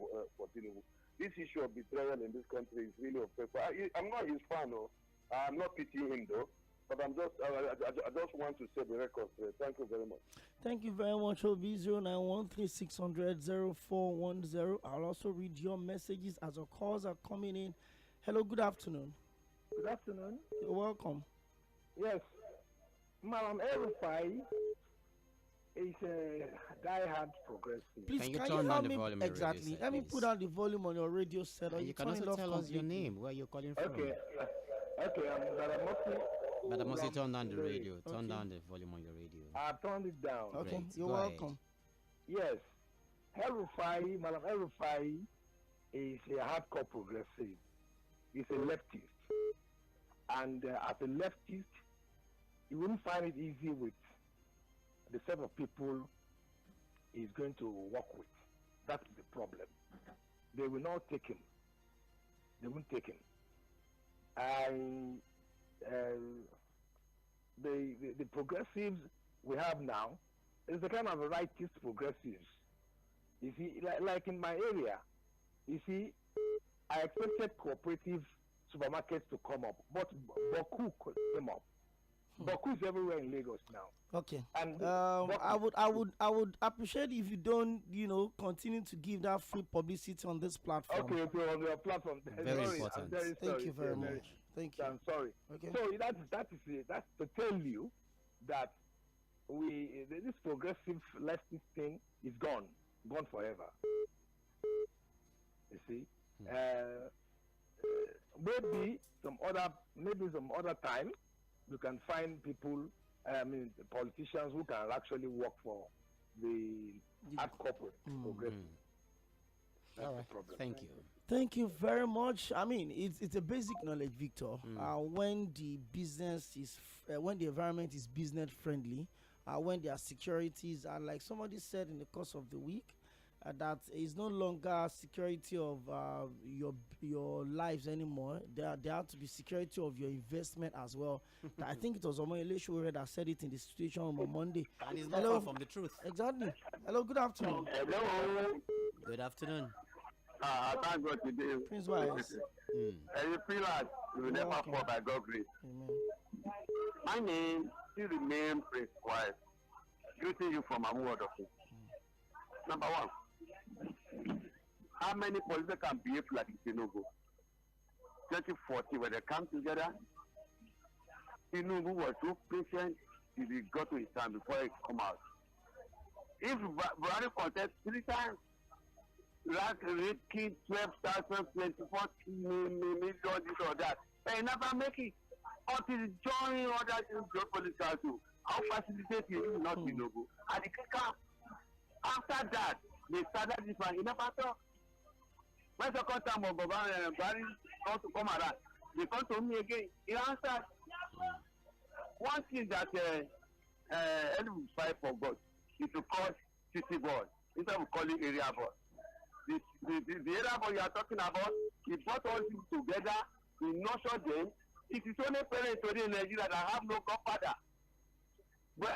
Tinubu. This issue of betrayal in this country is really offensive. I'm not his fan, no. I'm not pitying him, though. But I just want to set the record straight. Thank you very much. Thank you very much, Obi. 09136000410. I'll also read your messages as our calls are coming in. Hello, good afternoon. Good afternoon. You're welcome. Yes. Madam El-Rufai is a die-hard progressive. Please, can you turn down the volume? Exactly. Let me put down the volume on your radio set. You can also tell us your name, where you're calling from. Okay, I'm Daramosi. Badamosi, turn down the radio. Turn down the volume on your radio. I turned it down. Okay, Great. you're Go welcome. Yes. El-Rufai, Madam El-Rufai is a hardcore progressive. He's a leftist. And as a leftist, you wouldn't find it easy with the set of people he's going to work with. That's the problem. They will not take him. They won't take him. The progressives we have now is the kind of rightist progressives. You see, like in my area, you see, I expected cooperative supermarkets to come up, but Boku came up. Boku is everywhere in Lagos now. Okay. And I would appreciate if you don't, continue to give that free publicity on this platform. Okay, on your platform. Very important. I'm very Thank sorry. you very much. Thank you. I'm sorry. Okay. So that is it. That's to tell you that this progressive leftist thing is gone forever. You see, maybe some other time you can find people, politicians who can actually work for the corporate progressive. That's All right. the problem. Thank you. Thank you very much. I mean, it's a basic knowledge, Victor. When the business is, when the environment is business friendly, when there are securities, and like somebody said in the course of the week, that is no longer security of your lives anymore. There have to be security of your investment as well. I think it was 괰ᴜ that said it in the situation on Monday. And it's not far from the truth. Exactly. Hello, good afternoon. Hello. Good afternoon. Thank God today. Prince Wise. And you feel like you will never fall by God's grace. Amen. My name still remains Prince Wise. Greeting you from Amu Odofi. Number one. How many politicians can behave like Tinubu? 2014, when they come together, Tinubu was so patient till he got to his time before he come out. If Buhari contest 3 times, like kid 12,000, 24 million, this or that, they never make it. Until joining other geopolitical too. How facilitate it not Tinubu? And the kicker, after that, they started this one. He never talk. When the second time of Buhari want to come around, they come to me again. He answered. One thing that L5 forgot is to call city board instead of calling area board. The area board you are talking about, he brought all things together, he nurtured them. It is only parents today in Nigeria that have no godfather. But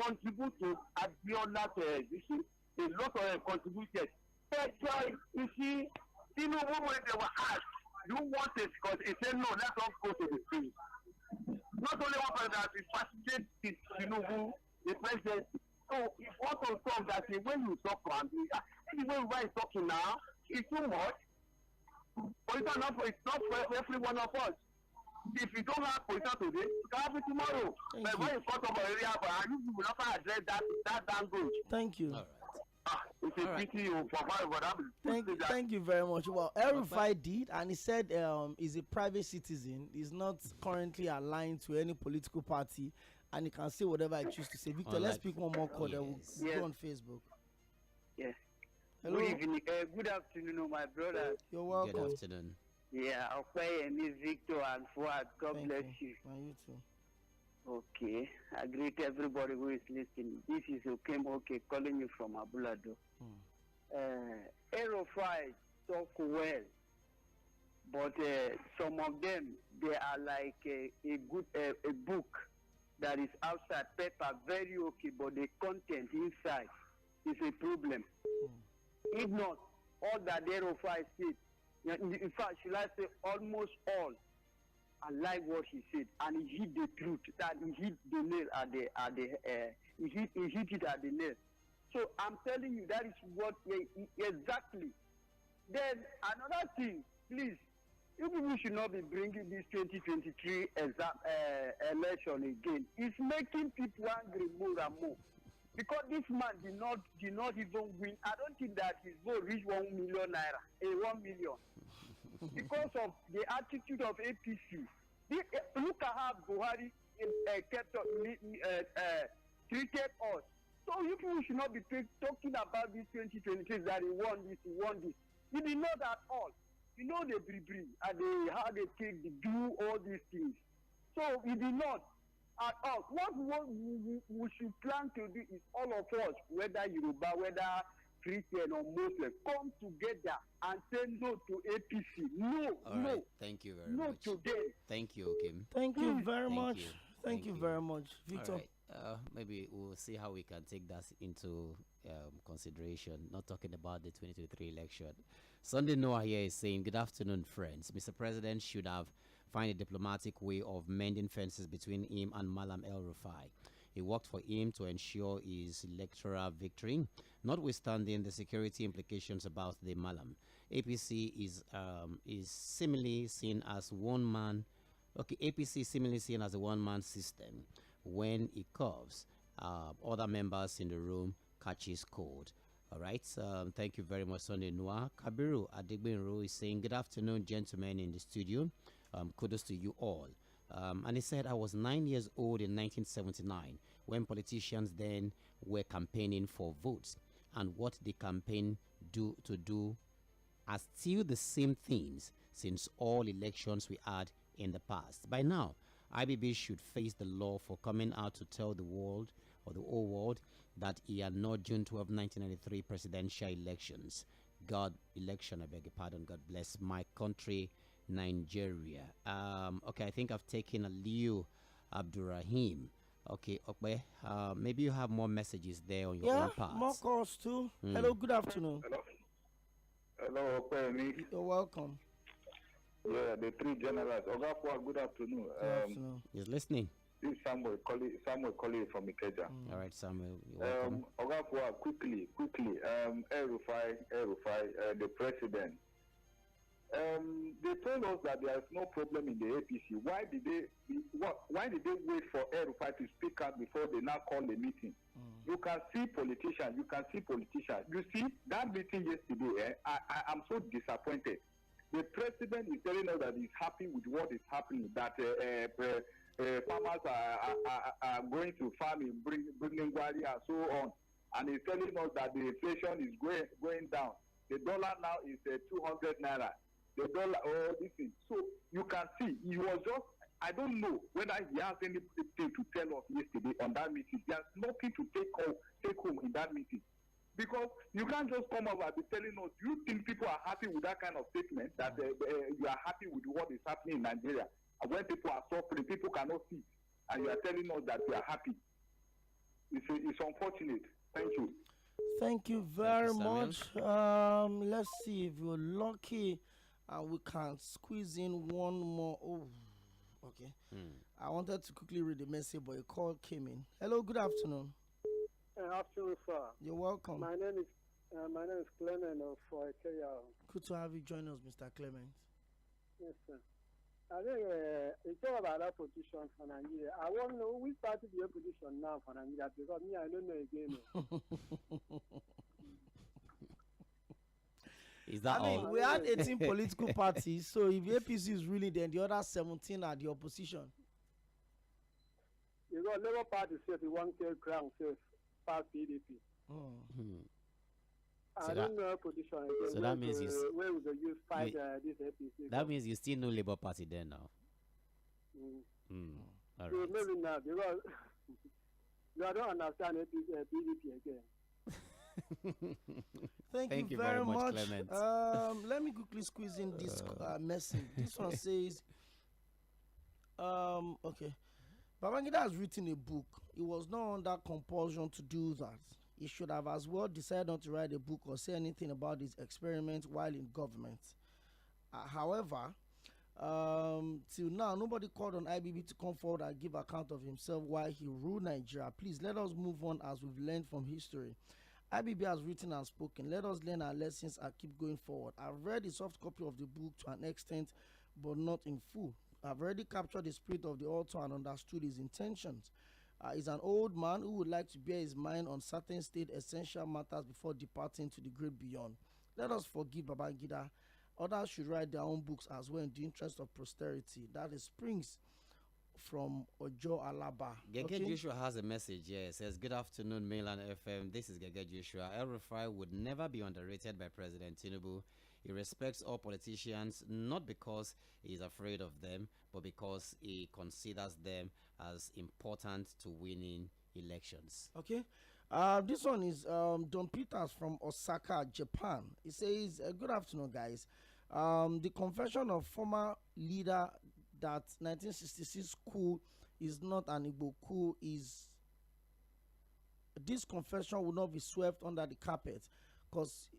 contribute to Abiola's existence. A lot of them contributed. You see, Tinubu, when they were asked, you want it? Because he said, no, let us go to the street. Not only one person that will facilitate Tinubu, the president. So, if one to talk that when you talk to him, the way we are talking now, it's too much. But it's not for every one of us. If you don't have position today, you can have it tomorrow. But when you talk about area, you will not address that language. Thank you. All right. It's a pity for Thank you very much. Well, El-Rufai did, and he said he's a private citizen. He's not currently aligned to any political party, and he can say whatever I choose to say. Victor, let's pick one more call. Then we'll go on Facebook. Yes. Hello. Good evening. Good afternoon, my brother. You're welcome. Good afternoon. Yeah, and Victor and Fuad. God bless you. And you too. Okay. I greet everybody who is listening. This is 괰ᴜ calling you from Abulado. El-Rufai talk well, but some of them, they are like a book that is outside paper, very okay, but the content inside is a problem. If not, all that El-Rufai said, in fact, should I say almost all, I like what he said, and he hit the truth. That he hit the nail at the he hit it at the nail. So I'm telling you, that is what exactly. Then another thing, please, you people should not be bringing this 2023 election again. It's making people angry more and more. Because this man did not even win. I don't think that his vote reached 1 million naira. 1 million. Because of the attitude of APC. Look at how Buhari treated us. So you people should not be talking about this 2023 that he won this. He did not at all. You know they bri and how they do all these things. So he did not at all. What we should plan to do is all of us, whether Yoruba, whether Christian or Muslim, come together and say no to APC. No, All no. right. Thank you very much. No today. Thank you, Kim. Thank you very Thank much. you. Thank you very much, Victor. All right. maybe we'll see how we can take that into consideration. Not talking about the 2023 election. Sunday Noah here is saying, "Good afternoon, friends. Mr. President should have find a diplomatic way of mending fences between him and Malam El-Rufai. He worked for him to ensure his electoral victory, notwithstanding the security implications about the Malam. APC is similarly seen as one man. Okay, APC is similarly seen as a one-man system. When it curves, other members in the room catches cold." All right. Thank you very much, Sunday Noah. Kabiru Adigbenro is saying, "Good afternoon, gentlemen in the studio. Kudos to you all." And he said, "I was 9 years old in 1979 when politicians then were campaigning for votes, and what the campaign do are still the same things since all elections we had in the past. By now, IBB should face the law for coming out to tell the world or the whole world that he had not June 12, 1993 presidential elections. God bless my country, Nigeria." Okay, I think I've taken Aliyu Abdurrahim. Okay, maybe you have more messages there on your own part. More calls too. Hello, good afternoon. Hello, you're welcome. Yeah, the three generals. Ogafwa, good afternoon. Good afternoon. He's listening. This is Samuel Colley from Ikeja. All right, Samuel, you're welcome. Ogafwa, quickly. El-Rufai, the president. They told us that there is no problem in the APC. Why did they wait for El-Rufai to speak out before they now call the meeting? You can see politicians. You see that meeting yesterday. I'm so disappointed. The president is telling us that he's happy with what is happening. That farmers are going to farm in Bruningwari and so on, and he's telling us that the inflation is going down. The dollar now is 200 naira. The dollar, this thing. So you can see he was just. I don't know whether he has anything to tell us yesterday on that meeting. There's nothing to take home in that meeting. Because you can't just come up and be telling us, do you think people are happy with that kind of statement, that you are happy with what is happening in Nigeria? And when people are suffering, people cannot see, and you are telling us that you are happy. It's unfortunate. Thank you. Thank you very much. Let's see if you're lucky and we can squeeze in one more. Oh, okay. I wanted to quickly read the message, but a call came in. Hello, good afternoon. Afternoon, sir. You're welcome. My name is Clement for Kenya. Good to have you join us, Mr. Clement. Yes, sir. I think it's all about that position for Nigeria. I want to know which party the opposition now for Nigeria, because me, I don't know again. Is that all? We had 18 political parties, so if the APC is ruling, then the other 17 are the opposition. You got Labour Party says the 1K crown says past PDP. I don't know position. So that means where we will use fight this APC. That means you still know Labour Party then now. All right. So maybe now, because you don't understand PDP again. Thank you very much, Clement. Let me quickly squeeze in this message. This one says, okay. Babangida has written a book. He was not under compulsion to do that. He should have as well decided not to write a book or say anything about his experiment while in government. However, till now, nobody called on IBB to come forward and give account of himself while he ruled Nigeria. Please let us move on as we've learned from history. IBB has written and spoken. Let us learn our lessons and keep going forward. I've read a soft copy of the book to an extent, but not in full. I've already captured the spirit of the author and understood his intentions. He's an old man who would like to bear his mind on certain state essential matters before departing to the great beyond. Let us forgive Babangida. Others should write their own books as well in the interest of posterity. That is springs from Ojo Alaba. Gege Joshua has a message here. It says, "Good afternoon, Mainland FM. This is Gege Joshua. El-Rufai would never be underrated by President Tinubu. He respects all politicians, not because he is afraid of them, but because he considers them as important to winning elections." Okay. This one is Don Peters from Osaka, Japan. He says, "Good afternoon, guys. The confession of former leader that 1966 coup is not an Igbo coup is this confession will not be swept under the carpet, because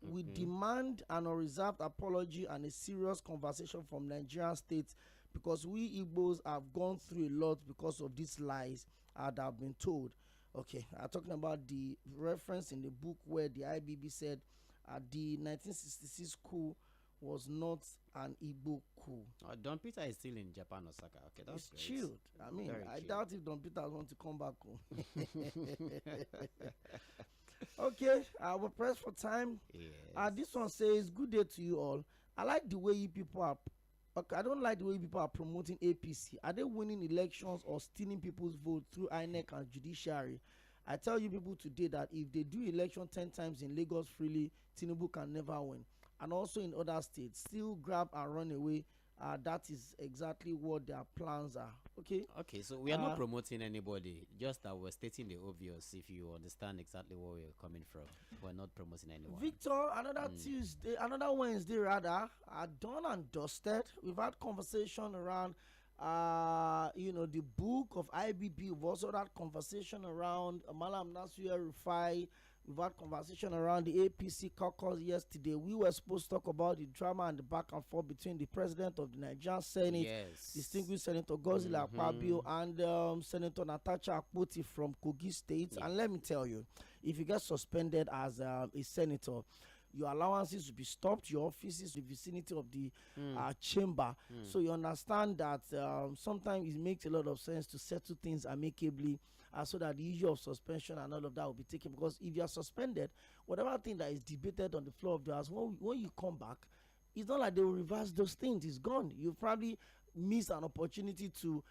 we demand an unreserved apology and a serious conversation from Nigerian states, because we Igbos have gone through a lot because of these lies that have been told. Okay, I'm talking about the reference in the book where the IBB said the 1966 coup was not an Igbo coup. Don Peter is still in Japan, Osaka. Okay, that's great. Chilled. I mean, I doubt if Don Peter want to come back home. Okay, we're pressed for time. Yes. This one says, "Good day to you all. I like the way you people are. Okay, I don't like the way people are promoting APC. Are they winning elections or stealing people's vote through INEC and judiciary? I tell you people today that if they do election 10 times in Lagos freely, Tinubu can never win. And also in other states, still grab and run away. That is exactly what their plans are." Okay. Okay, so we are not promoting anybody, just that we're stating the obvious. If you understand exactly where we're coming from, we're not promoting anyone. Victor, another Wednesday rather, done and dusted. We've had conversation around the book of IBB. We've also had conversation around Malam Nasir Rufai. We've had conversation around the APC caucus yesterday. We were supposed to talk about the drama and the back and forth between the president of the Nigerian Senate, distinguished Senator Godswill Akpabio, and Senator Natasha Akpoti from Kogi State. And let me tell you, if you get suspended as a senator, your allowances will be stopped, your offices in the vicinity of the chamber. So you understand that sometimes it makes a lot of sense to settle things amicably, so that the issue of suspension and all of that will be taken. Because if you are suspended, whatever thing that is debated on the floor of the house, when you come back, it's not like they will reverse those things. It's gone. You probably miss an opportunity to,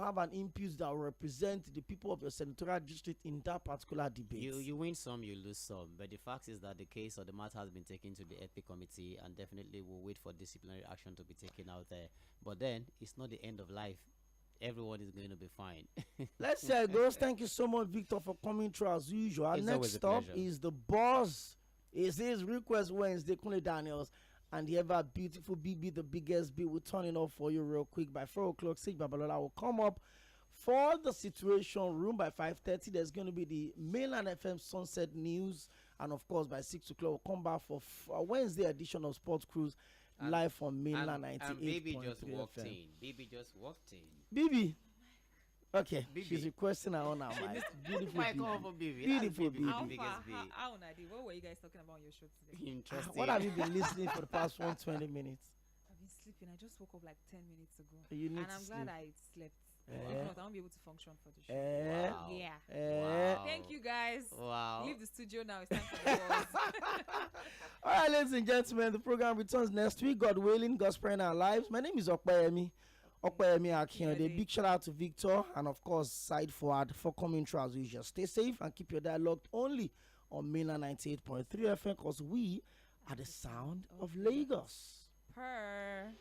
have an input that will represent the people of your senatorial district in that particular debate. You win some, you lose some. But the fact is that the case or the matter has been taken to the ethics committee, and definitely we'll wait for disciplinary action to be taken out there. But then it's not the end of life. Everyone is going to be fine. Let's see how it goes. Thank you so much, Victor, for coming through as usual. Next up is the boss. It says Request Wednesday, Kunle Daniels, and the ever beautiful BB, the biggest B. We'll turn it off for you real quick. By 4 o'clock, Sig Babalola will come up for the Situation Room. By 5:30, there's going to be the Mainland FM Sunset News. And of course, by 6 o'clock, we'll come back for a Wednesday edition of Sports Cruise. Live from Mainland 98.3 And Baby just walked FM. in. Baby just walked in. Bibi. Okay, Bibi. she's requesting her own now. Beautiful Why Bibi. come for Bibi? Beautiful Bibi. What were you guys talking about on your show today? Interesting. What have you been listening for the past 120 minutes? I've been sleeping. I just woke up like 10 minutes ago. You need and to I'm sleep. glad I slept. If not, I won't be able to function for the show. Wow. Yeah. Wow. Thank you guys. Wow. Leave the studio now. It's time for the balls. All right, ladies and gentlemen, the program returns next week. God willing, God's praying our lives. My name is Okoyemi Akinode. Big shout out to Victor and of course Side Forward for coming through as usual. Stay safe and keep your dialogue only on Mainland 98.3 FM, because we are the sound of Lagos. Purr.